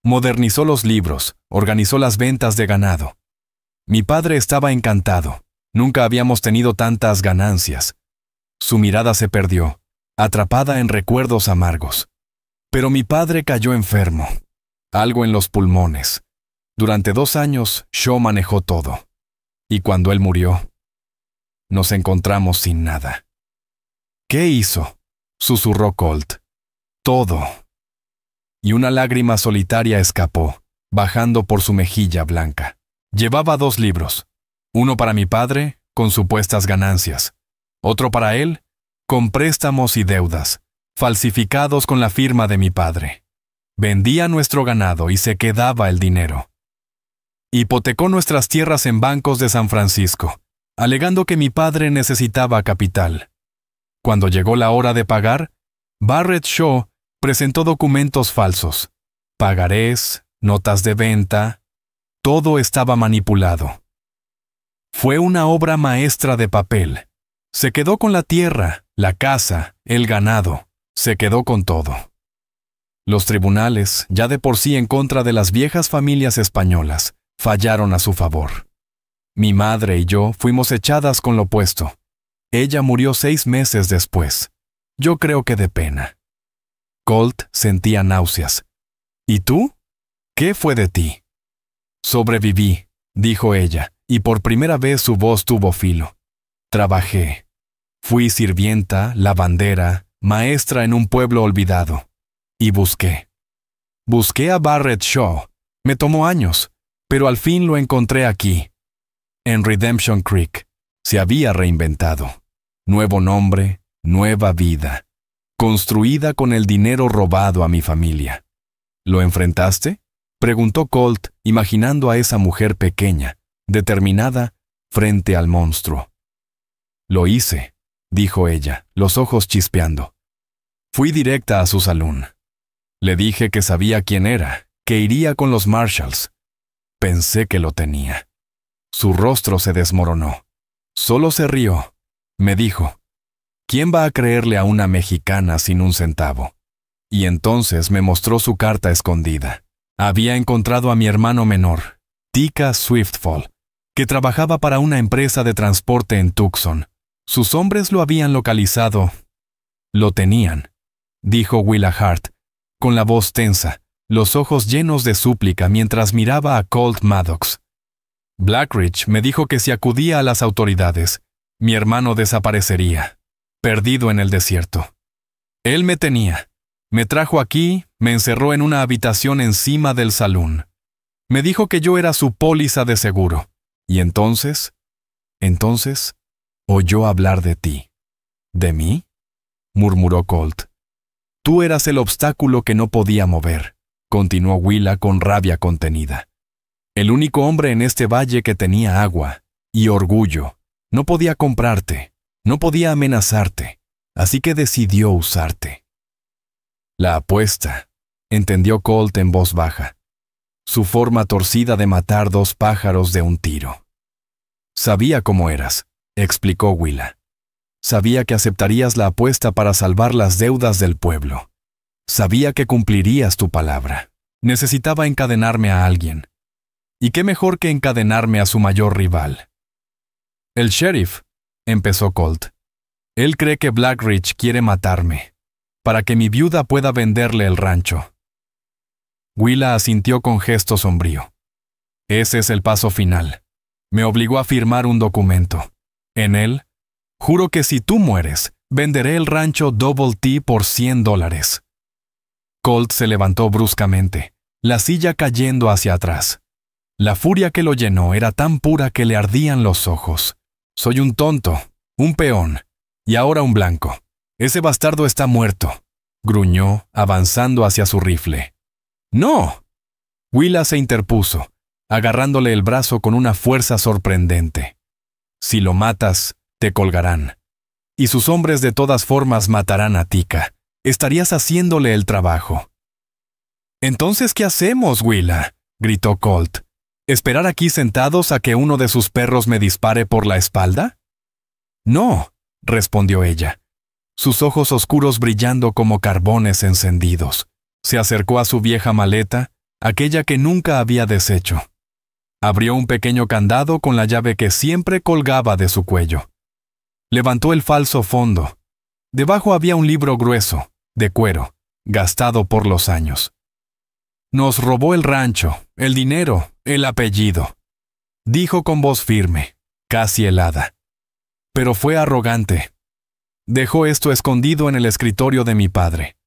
modernizó los libros, organizó las ventas de ganado. Mi padre estaba encantado. Nunca habíamos tenido tantas ganancias. Su mirada se perdió, atrapada en recuerdos amargos. Pero mi padre cayó enfermo. Algo en los pulmones. Durante 2 años, Shaw manejó todo. Y cuando él murió, nos encontramos sin nada. ¿Qué hizo?, susurró Colt. Todo. Y una lágrima solitaria escapó, bajando por su mejilla blanca. Llevaba 2 libros. Uno para mi padre, con supuestas ganancias. Otro para él, con préstamos y deudas, falsificados con la firma de mi padre. Vendía nuestro ganado y se quedaba el dinero. Hipotecó nuestras tierras en bancos de San Francisco, alegando que mi padre necesitaba capital. Cuando llegó la hora de pagar, Barrett Shaw presentó documentos falsos, pagarés, notas de venta, todo estaba manipulado. Fue una obra maestra de papel. Se quedó con la tierra, la casa, el ganado, se quedó con todo. Los tribunales, ya de por sí en contra de las viejas familias españolas, fallaron a su favor. Mi madre y yo fuimos echadas con lo opuesto. Ella murió 6 meses después. Yo creo que de pena. Colt sentía náuseas. ¿Y tú? ¿Qué fue de ti? Sobreviví, dijo ella, y por primera vez su voz tuvo filo. Trabajé. Fui sirvienta, lavandera, maestra en un pueblo olvidado. Y busqué. Busqué a Barrett Shaw. Me tomó años, pero al fin lo encontré aquí. En Redemption Creek. Se había reinventado. Nuevo nombre, nueva vida. Construida con el dinero robado a mi familia. ¿Lo enfrentaste?, preguntó Colt, imaginando a esa mujer pequeña, determinada, frente al monstruo. Lo hice, dijo ella, los ojos chispeando. Fui directa a su salón. Le dije que sabía quién era, que iría con los Marshalls. Pensé que lo tenía. Su rostro se desmoronó. Solo se rió. Me dijo, ¿quién va a creerle a una mexicana sin un centavo? Y entonces me mostró su carta escondida. Había encontrado a mi hermano menor, Tika Swiftfall, que trabajaba para una empresa de transporte en Tucson. Sus hombres lo habían localizado. Lo tenían, dijo Willa Hart, con la voz tensa, los ojos llenos de súplica mientras miraba a Colt Maddox. Blackridge me dijo que si acudía a las autoridades, mi hermano desaparecería, perdido en el desierto. Él me tenía. Me trajo aquí, me encerró en una habitación encima del salón. Me dijo que yo era su póliza de seguro. Y entonces, oyó hablar de ti. ¿De mí?, murmuró Colt. Tú eras el obstáculo que no podía mover, continuó Willa con rabia contenida. El único hombre en este valle que tenía agua y orgullo. No podía comprarte, no podía amenazarte, así que decidió usarte. La apuesta, entendió Colt en voz baja. Su forma torcida de matar 2 pájaros de un tiro. Sabía cómo eras, explicó Willa. Sabía que aceptarías la apuesta para salvar las deudas del pueblo. Sabía que cumplirías tu palabra. Necesitaba encadenarme a alguien. ¿Y qué mejor que encadenarme a su mayor rival? El sheriff, empezó Colt. Él cree que Blackridge quiere matarme, para que mi viuda pueda venderle el rancho. Willa asintió con gesto sombrío. Ese es el paso final. Me obligó a firmar un documento. En él, juro que si tú mueres, venderé el rancho Double T por $100. Colt se levantó bruscamente, la silla cayendo hacia atrás. La furia que lo llenó era tan pura que le ardían los ojos. Soy un tonto, un peón, y ahora un blanco. Ese bastardo está muerto, gruñó, avanzando hacia su rifle. ¡No! Willa se interpuso, agarrándole el brazo con una fuerza sorprendente. Si lo matas, te colgarán. Y sus hombres de todas formas matarán a Tika. Estarías haciéndole el trabajo. ¿Entonces qué hacemos, Willa?, gritó Colt. ¿Esperar aquí sentados a que uno de sus perros me dispare por la espalda? No, respondió ella, sus ojos oscuros brillando como carbones encendidos. Se acercó a su vieja maleta, aquella que nunca había deshecho. Abrió un pequeño candado con la llave que siempre colgaba de su cuello. Levantó el falso fondo. Debajo había un libro grueso, de cuero, gastado por los años. Nos robó el rancho, el dinero, el apellido, dijo con voz firme, casi helada. Pero fue arrogante. Dejó esto escondido en el escritorio de mi padre.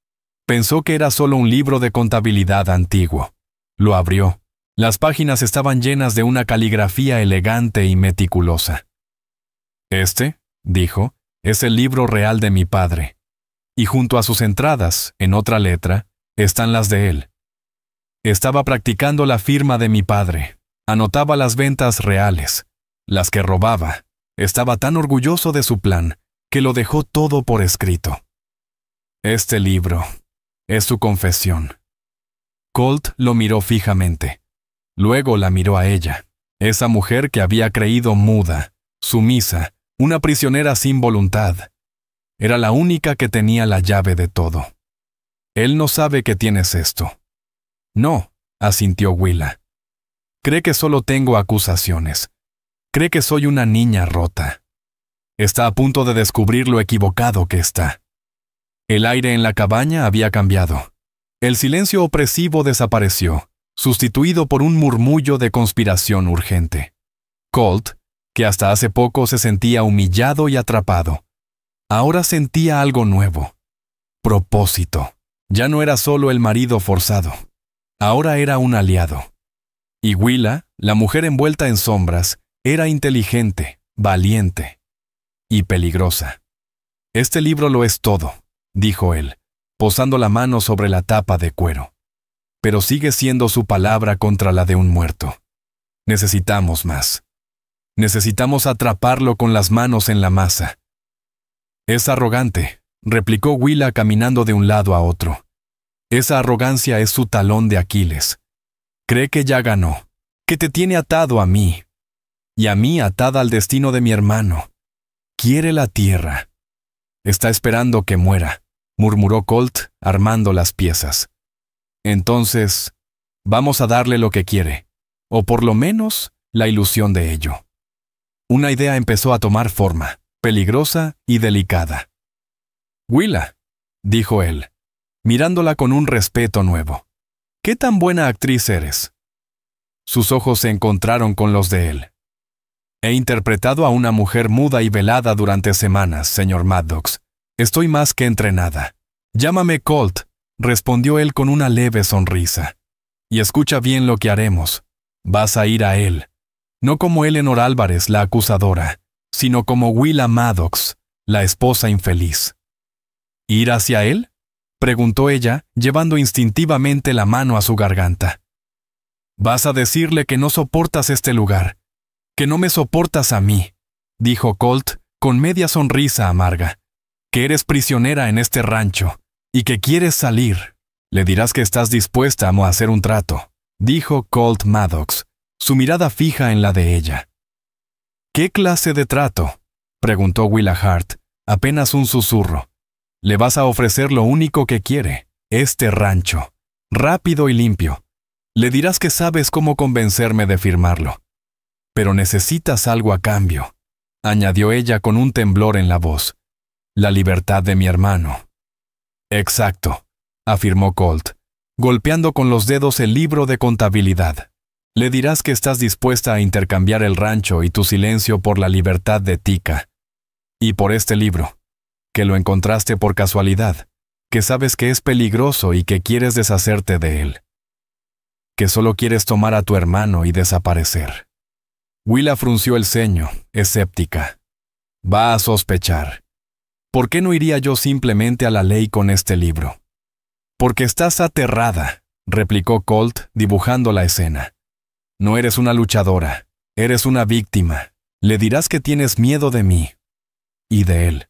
Pensó que era solo un libro de contabilidad antiguo. Lo abrió. Las páginas estaban llenas de una caligrafía elegante y meticulosa. Este, dijo, es el libro real de mi padre. Y junto a sus entradas, en otra letra, están las de él. Estaba practicando la firma de mi padre. Anotaba las ventas reales, las que robaba. Estaba tan orgulloso de su plan que lo dejó todo por escrito. Este libro es su confesión. Colt lo miró fijamente. Luego la miró a ella, esa mujer que había creído muda, sumisa, una prisionera sin voluntad. Era la única que tenía la llave de todo. Él no sabe que tienes esto. No, asintió Willa. Cree que solo tengo acusaciones. Cree que soy una niña rota. Está a punto de descubrir lo equivocado que está. El aire en la cabaña había cambiado. El silencio opresivo desapareció, sustituido por un murmullo de conspiración urgente. Colt, que hasta hace poco se sentía humillado y atrapado, ahora sentía algo nuevo. Propósito. Ya no era solo el marido forzado. Ahora era un aliado. Y Willa, la mujer envuelta en sombras, era inteligente, valiente y peligrosa. Este libro lo es todo, dijo él, posando la mano sobre la tapa de cuero. Pero sigue siendo su palabra contra la de un muerto. Necesitamos más. Necesitamos atraparlo con las manos en la masa. Es arrogante, replicó Willa caminando de un lado a otro. Esa arrogancia es su talón de Aquiles. Cree que ya ganó, que te tiene atado a mí, y a mí atada al destino de mi hermano. Quiere la tierra. Está esperando que muera, murmuró Colt, armando las piezas. Entonces, vamos a darle lo que quiere, o por lo menos la ilusión de ello. Una idea empezó a tomar forma, peligrosa y delicada. Willa, dijo él, mirándola con un respeto nuevo. ¿Qué tan buena actriz eres? Sus ojos se encontraron con los de él. He interpretado a una mujer muda y velada durante semanas, señor Maddox. Estoy más que entrenada. Llámame Colt, respondió él con una leve sonrisa. Y escucha bien lo que haremos. Vas a ir a él. No como Eleanor Álvarez, la acusadora, sino como Willa Maddox, la esposa infeliz. ¿Ir hacia él?, preguntó ella, llevando instintivamente la mano a su garganta. Vas a decirle que no soportas este lugar, que no me soportas a mí, dijo Colt con media sonrisa amarga, que eres prisionera en este rancho y que quieres salir. Le dirás que estás dispuesta a hacer un trato, dijo Colt Maddox, su mirada fija en la de ella. ¿Qué clase de trato?, preguntó Willa Hart, apenas un susurro. Le vas a ofrecer lo único que quiere, este rancho, rápido y limpio. Le dirás que sabes cómo convencerme de firmarlo. Pero necesitas algo a cambio, añadió ella con un temblor en la voz. La libertad de mi hermano. Exacto, afirmó Colt, golpeando con los dedos el libro de contabilidad. Le dirás que estás dispuesta a intercambiar el rancho y tu silencio por la libertad de Tika. Y por este libro, que lo encontraste por casualidad, que sabes que es peligroso y que quieres deshacerte de él. Que solo quieres tomar a tu hermano y desaparecer. Willa frunció el ceño, escéptica. Va a sospechar. ¿Por qué no iría yo simplemente a la ley con este libro? Porque estás aterrada, replicó Colt, dibujando la escena. No eres una luchadora, eres una víctima. Le dirás que tienes miedo de mí y de él.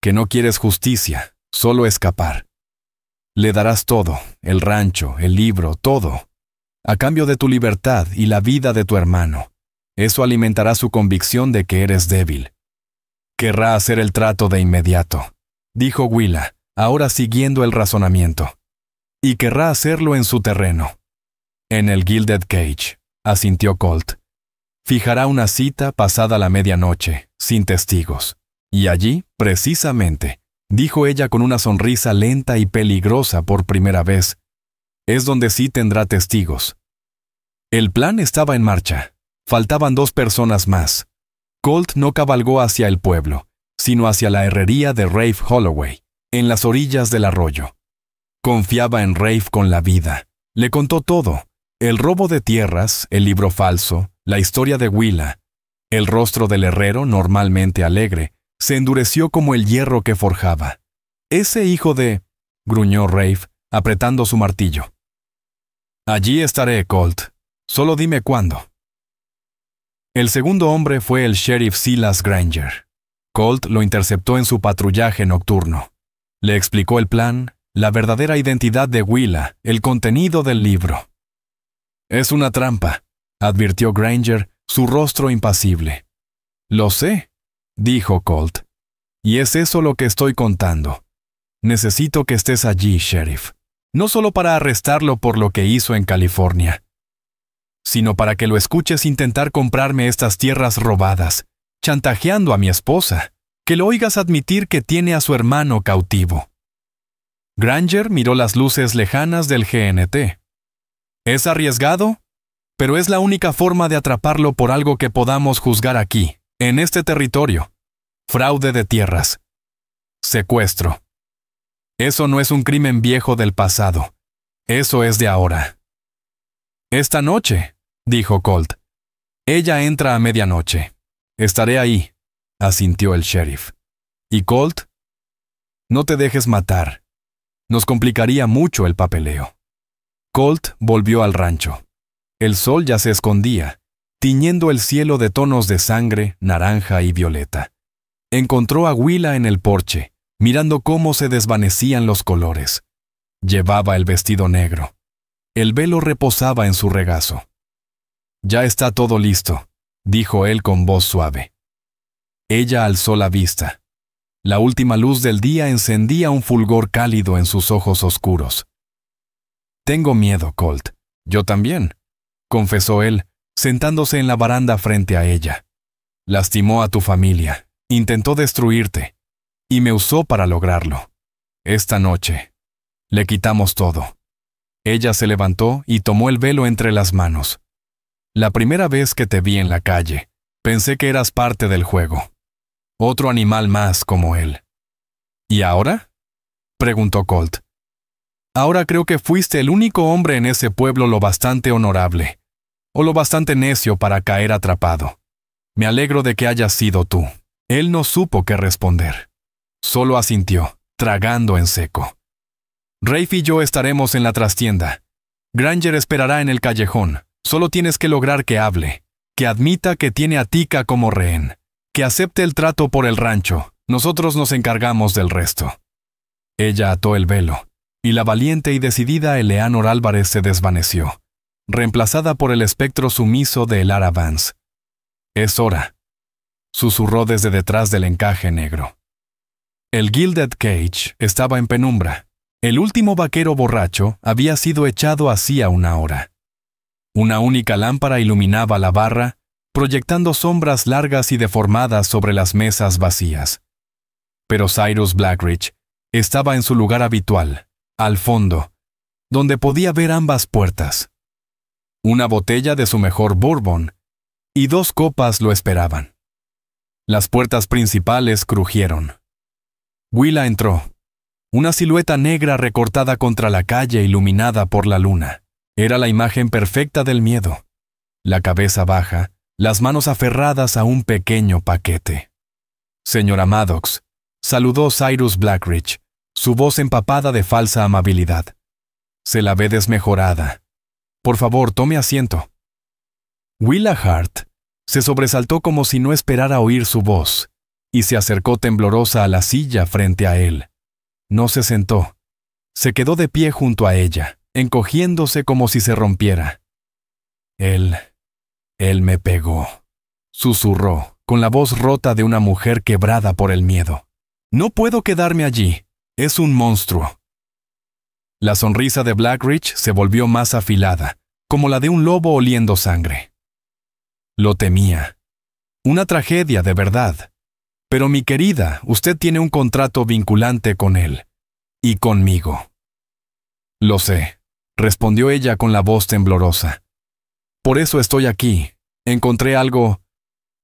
Que no quieres justicia, solo escapar. Le darás todo, el rancho, el libro, todo, a cambio de tu libertad y la vida de tu hermano. Eso alimentará su convicción de que eres débil. Querrá hacer el trato de inmediato, dijo Willa, ahora siguiendo el razonamiento. Y querrá hacerlo en su terreno, en el Gilded Cage. asintió Colt. Fijará una cita pasada la medianoche, sin testigos. Y allí, precisamente, dijo ella con una sonrisa lenta y peligrosa por primera vez, es donde sí tendrá testigos. El plan estaba en marcha. Faltaban 2 personas más. Colt no cabalgó hacia el pueblo, sino hacia la herrería de Rafe Holloway, en las orillas del arroyo. Confiaba en Rafe con la vida. Le contó todo: el robo de tierras, el libro falso, la historia de Willa. El rostro del herrero, normalmente alegre, se endureció como el hierro que forjaba. «Ese hijo de...», gruñó Rafe, apretando su martillo. «Allí estaré, Colt. Solo dime cuándo». El segundo hombre fue el sheriff Silas Granger. Colt lo interceptó en su patrullaje nocturno. Le explicó el plan, la verdadera identidad de Willa, el contenido del libro. «Es una trampa», advirtió Granger, su rostro impasible. «Lo sé», dijo Colt. «Y es eso lo que estoy contando. Necesito que estés allí, sheriff. No solo para arrestarlo por lo que hizo en California, sino para que lo escuches intentar comprarme estas tierras robadas, chantajeando a mi esposa, que lo oigas admitir que tiene a su hermano cautivo». Granger miró las luces lejanas del GNT. «Es arriesgado, pero es la única forma de atraparlo por algo que podamos juzgar aquí, en este territorio. Fraude de tierras. Secuestro. Eso no es un crimen viejo del pasado. Eso es de ahora». «Esta noche», dijo Colt. «Ella entra a medianoche. Estaré ahí», asintió el sheriff. «¿Y Colt? No te dejes matar. Nos complicaría mucho el papeleo». Colt volvió al rancho. El sol ya se escondía, tiñendo el cielo de tonos de sangre, naranja y violeta. Encontró a Willa en el porche, mirando cómo se desvanecían los colores. Llevaba el vestido negro. El velo reposaba en su regazo. «Ya está todo listo», dijo él con voz suave. Ella alzó la vista. La última luz del día encendía un fulgor cálido en sus ojos oscuros. «Tengo miedo, Colt. Yo también», confesó él, sentándose en la baranda frente a ella. «Lastimó a tu familia, intentó destruirte, y me usó para lograrlo. Esta noche le quitamos todo». Ella se levantó y tomó el velo entre las manos. «La primera vez que te vi en la calle, pensé que eras parte del juego. Otro animal más como él». «¿Y ahora?», preguntó Colt. «Ahora creo que fuiste el único hombre en ese pueblo lo bastante honorable, o lo bastante necio para caer atrapado. Me alegro de que hayas sido tú». Él no supo qué responder. Solo asintió, tragando en seco. «Rafe y yo estaremos en la trastienda. Granger esperará en el callejón. Solo tienes que lograr que hable, que admita que tiene a Tika como rehén, que acepte el trato por el rancho. Nosotros nos encargamos del resto». Ella ató el velo, y la valiente y decidida Eleanor Álvarez se desvaneció, reemplazada por el espectro sumiso de Elara Vance. «Es hora», susurró desde detrás del encaje negro. El Gilded Cage estaba en penumbra. El último vaquero borracho había sido echado hacía una hora. Una única lámpara iluminaba la barra, proyectando sombras largas y deformadas sobre las mesas vacías. Pero Cyrus Blackridge estaba en su lugar habitual, al fondo, donde podía ver ambas puertas. Una botella de su mejor bourbon y 2 copas lo esperaban. Las puertas principales crujieron. Willa entró. Una silueta negra recortada contra la calle iluminada por la luna. Era la imagen perfecta del miedo. La cabeza baja, las manos aferradas a un pequeño paquete. «Señora Maddox», saludó Cyrus Blackridge, su voz empapada de falsa amabilidad. «Se la ve desmejorada. Por favor, tome asiento». Willa Hart se sobresaltó como si no esperara oír su voz, y se acercó temblorosa a la silla frente a él. No se sentó. Se quedó de pie junto a ella, encogiéndose como si se rompiera. Él me pegó», susurró, con la voz rota de una mujer quebrada por el miedo. «No puedo quedarme allí. Es un monstruo». La sonrisa de Blackridge se volvió más afilada, como la de un lobo oliendo sangre. Lo temía. Una tragedia de verdad. Pero mi querida, usted tiene un contrato vinculante con él. Y conmigo. Lo sé, respondió ella con la voz temblorosa. Por eso estoy aquí. Encontré algo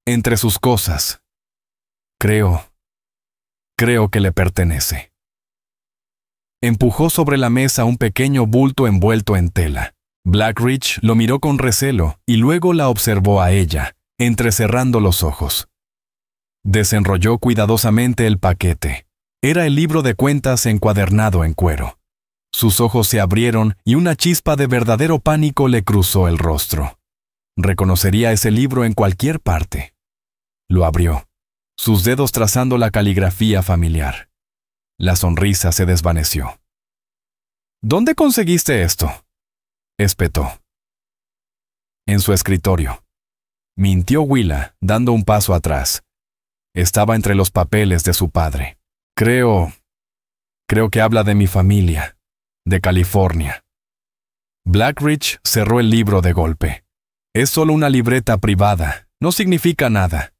entre sus cosas. Creo que le pertenece. Empujó sobre la mesa un pequeño bulto envuelto en tela. Blackridge lo miró con recelo y luego la observó a ella, entrecerrando los ojos. Desenrolló cuidadosamente el paquete. Era el libro de cuentas encuadernado en cuero. Sus ojos se abrieron y una chispa de verdadero pánico le cruzó el rostro. Reconocería ese libro en cualquier parte. Lo abrió, sus dedos trazando la caligrafía familiar. La sonrisa se desvaneció. ¿Dónde conseguiste esto?, espetó. En su escritorio. Mintió Willa, dando un paso atrás. Estaba entre los papeles de su padre. Creo que habla de mi familia, de California. Blackridge cerró el libro de golpe. Es solo una libreta privada, no significa nada.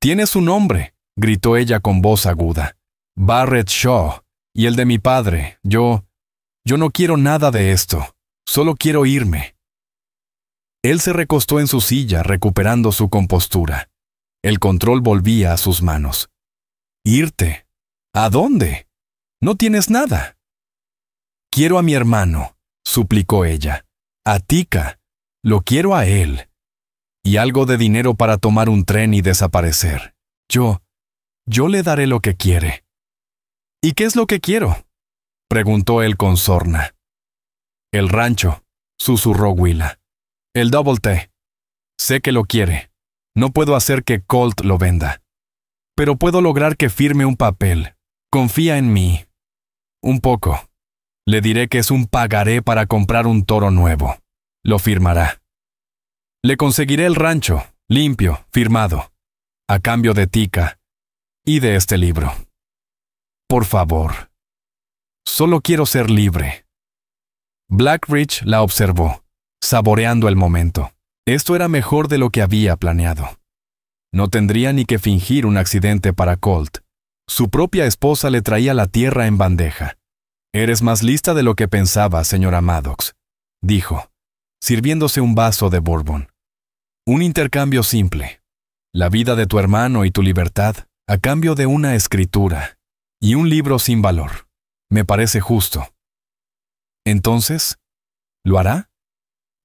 Tiene su nombre, gritó ella con voz aguda. Barrett Shaw, y el de mi padre. Yo no quiero nada de esto, solo quiero irme. Él se recostó en su silla, recuperando su compostura. El control volvía a sus manos. ¿Irte? ¿A dónde? No tienes nada. Quiero a mi hermano, suplicó ella. A Tika. Lo quiero a él. Y algo de dinero para tomar un tren y desaparecer. Yo le daré lo que quiere. ¿Y qué es lo que quiero?, preguntó él con sorna. El rancho, susurró Willa. El Double T. Sé que lo quiere. No puedo hacer que Colt lo venda. Pero puedo lograr que firme un papel. Confía en mí. Un poco. Le diré que es un pagaré para comprar un toro nuevo. Lo firmará. Le conseguiré el rancho, limpio, firmado, a cambio de Tika y de este libro. Por favor. Solo quiero ser libre. Blackridge la observó, saboreando el momento. Esto era mejor de lo que había planeado. No tendría ni que fingir un accidente para Colt. Su propia esposa le traía la tierra en bandeja. Eres más lista de lo que pensaba, señora Maddox, dijo, sirviéndose un vaso de bourbon. Un intercambio simple. La vida de tu hermano y tu libertad a cambio de una escritura y un libro sin valor. Me parece justo. Entonces, ¿lo hará?,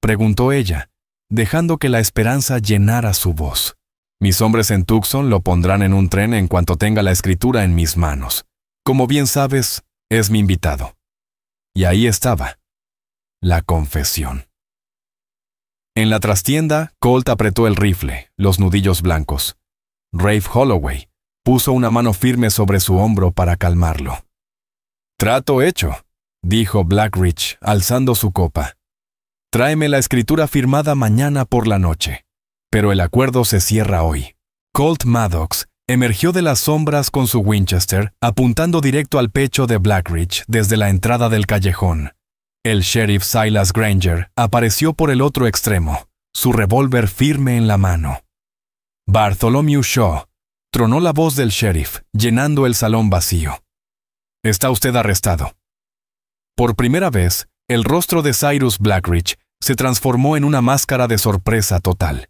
preguntó ella, dejando que la esperanza llenara su voz. Mis hombres en Tucson lo pondrán en un tren en cuanto tenga la escritura en mis manos. Como bien sabes, es mi invitado. Y ahí estaba. La confesión. En la trastienda, Colt apretó el rifle, los nudillos blancos. Rafe Holloway puso una mano firme sobre su hombro para calmarlo. Trato hecho, dijo Blackridge, alzando su copa. Tráeme la escritura firmada mañana por la noche. Pero el acuerdo se cierra hoy. Colt Maddox emergió de las sombras con su Winchester, apuntando directo al pecho de Blackridge desde la entrada del callejón. El sheriff Silas Granger apareció por el otro extremo, su revólver firme en la mano. Bartholomew Shaw, tronó la voz del sheriff, llenando el salón vacío. Está usted arrestado. Por primera vez, el rostro de Cyrus Blackridge se transformó en una máscara de sorpresa total.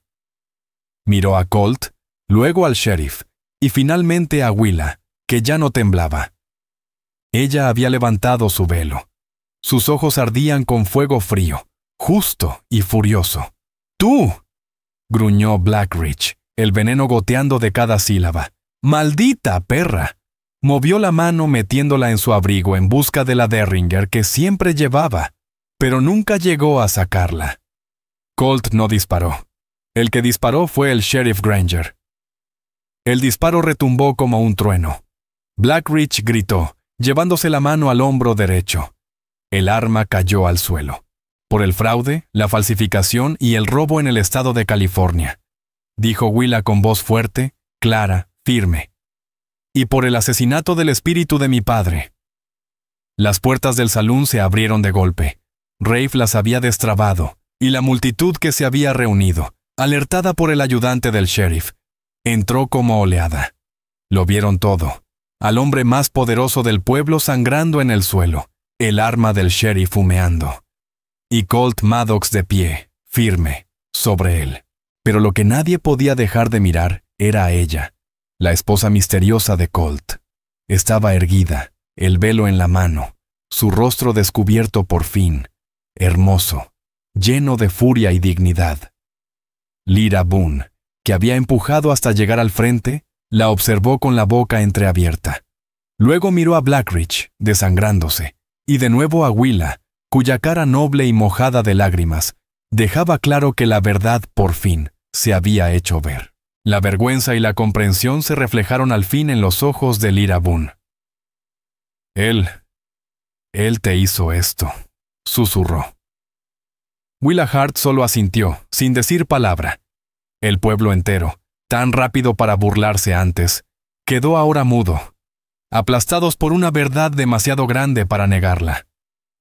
Miró a Colt, luego al sheriff, y finalmente a Willa, que ya no temblaba. Ella había levantado su velo. Sus ojos ardían con fuego frío, justo y furioso. ¡Tú!, gruñó Blackridge, el veneno goteando de cada sílaba. ¡Maldita perra! Movió la mano metiéndola en su abrigo en busca de la Derringer que siempre llevaba, pero nunca llegó a sacarla. Colt no disparó. El que disparó fue el sheriff Granger. El disparo retumbó como un trueno. Blackridge gritó, llevándose la mano al hombro derecho. El arma cayó al suelo. Por el fraude, la falsificación y el robo en el estado de California, dijo Willa con voz fuerte, clara, firme. Y por el asesinato del espíritu de mi padre. Las puertas del salón se abrieron de golpe. Rafe las había destrabado, y la multitud que se había reunido, alertada por el ayudante del sheriff, entró como oleada. Lo vieron todo, al hombre más poderoso del pueblo sangrando en el suelo, el arma del sheriff humeando, y Colt Maddox de pie, firme, sobre él. Pero lo que nadie podía dejar de mirar era a ella, la esposa misteriosa de Colt. Estaba erguida, el velo en la mano, su rostro descubierto por fin, hermoso, lleno de furia y dignidad. Lyra Boone, que había empujado hasta llegar al frente, la observó con la boca entreabierta. Luego miró a Blackridge, desangrándose, y de nuevo a Willa, cuya cara noble y mojada de lágrimas dejaba claro que la verdad, por fin, se había hecho ver. La vergüenza y la comprensión se reflejaron al fin en los ojos de Lyra Boone. Él te hizo esto, susurró. Willa Hart solo asintió, sin decir palabra. El pueblo entero, tan rápido para burlarse antes, quedó ahora mudo, aplastados por una verdad demasiado grande para negarla.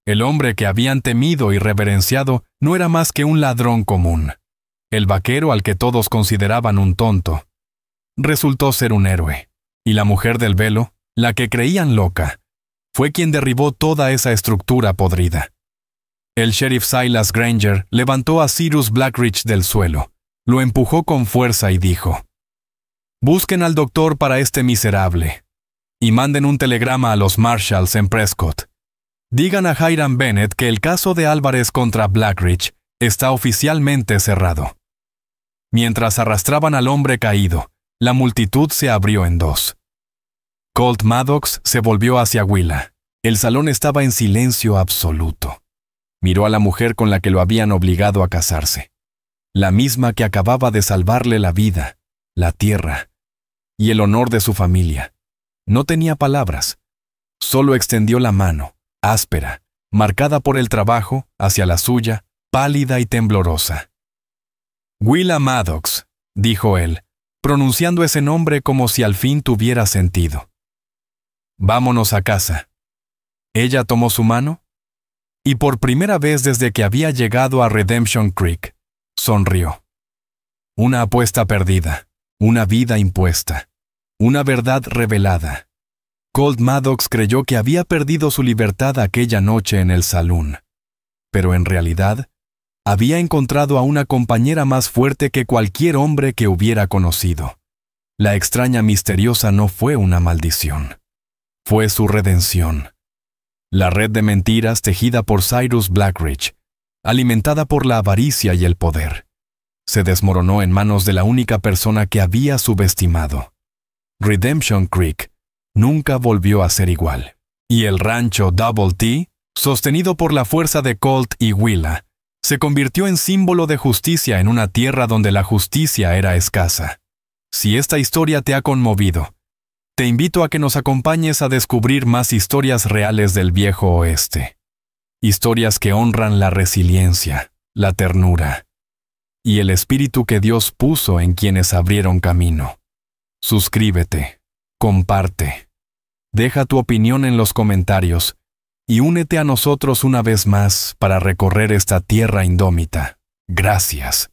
El hombre que habían temido y reverenciado no era más que un ladrón común. El vaquero al que todos consideraban un tonto resultó ser un héroe, y la mujer del velo, la que creían loca, fue quien derribó toda esa estructura podrida. El sheriff Silas Granger levantó a Cyrus Blackridge del suelo, lo empujó con fuerza y dijo: «Busquen al doctor para este miserable, y manden un telegrama a los Marshalls en Prescott. Digan a Hiram Bennett que el caso de Álvarez contra Blackridge está oficialmente cerrado». Mientras arrastraban al hombre caído, la multitud se abrió en dos. Colt Maddox se volvió hacia Willa. El salón estaba en silencio absoluto. Miró a la mujer con la que lo habían obligado a casarse, la misma que acababa de salvarle la vida, la tierra y el honor de su familia. No tenía palabras. Solo extendió la mano, áspera, marcada por el trabajo, hacia la suya, pálida y temblorosa. «Willa Maddox», dijo él, pronunciando ese nombre como si al fin tuviera sentido. «Vámonos a casa». Ella tomó su mano y por primera vez desde que había llegado a Redemption Creek, sonrió. Una apuesta perdida, una vida impuesta, una verdad revelada. Colt Maddox creyó que había perdido su libertad aquella noche en el salón, pero en realidad había encontrado a una compañera más fuerte que cualquier hombre que hubiera conocido. La extraña misteriosa no fue una maldición. Fue su redención. La red de mentiras tejida por Cyrus Blackridge, alimentada por la avaricia y el poder, se desmoronó en manos de la única persona que había subestimado. Redemption Creek nunca volvió a ser igual. Y el rancho Double T, sostenido por la fuerza de Colt y Willa, se convirtió en símbolo de justicia en una tierra donde la justicia era escasa. Si esta historia te ha conmovido, te invito a que nos acompañes a descubrir más historias reales del viejo oeste. Historias que honran la resiliencia, la ternura y el espíritu que Dios puso en quienes abrieron camino. Suscríbete, comparte, deja tu opinión en los comentarios y únete a nosotros una vez más para recorrer esta tierra indómita. Gracias.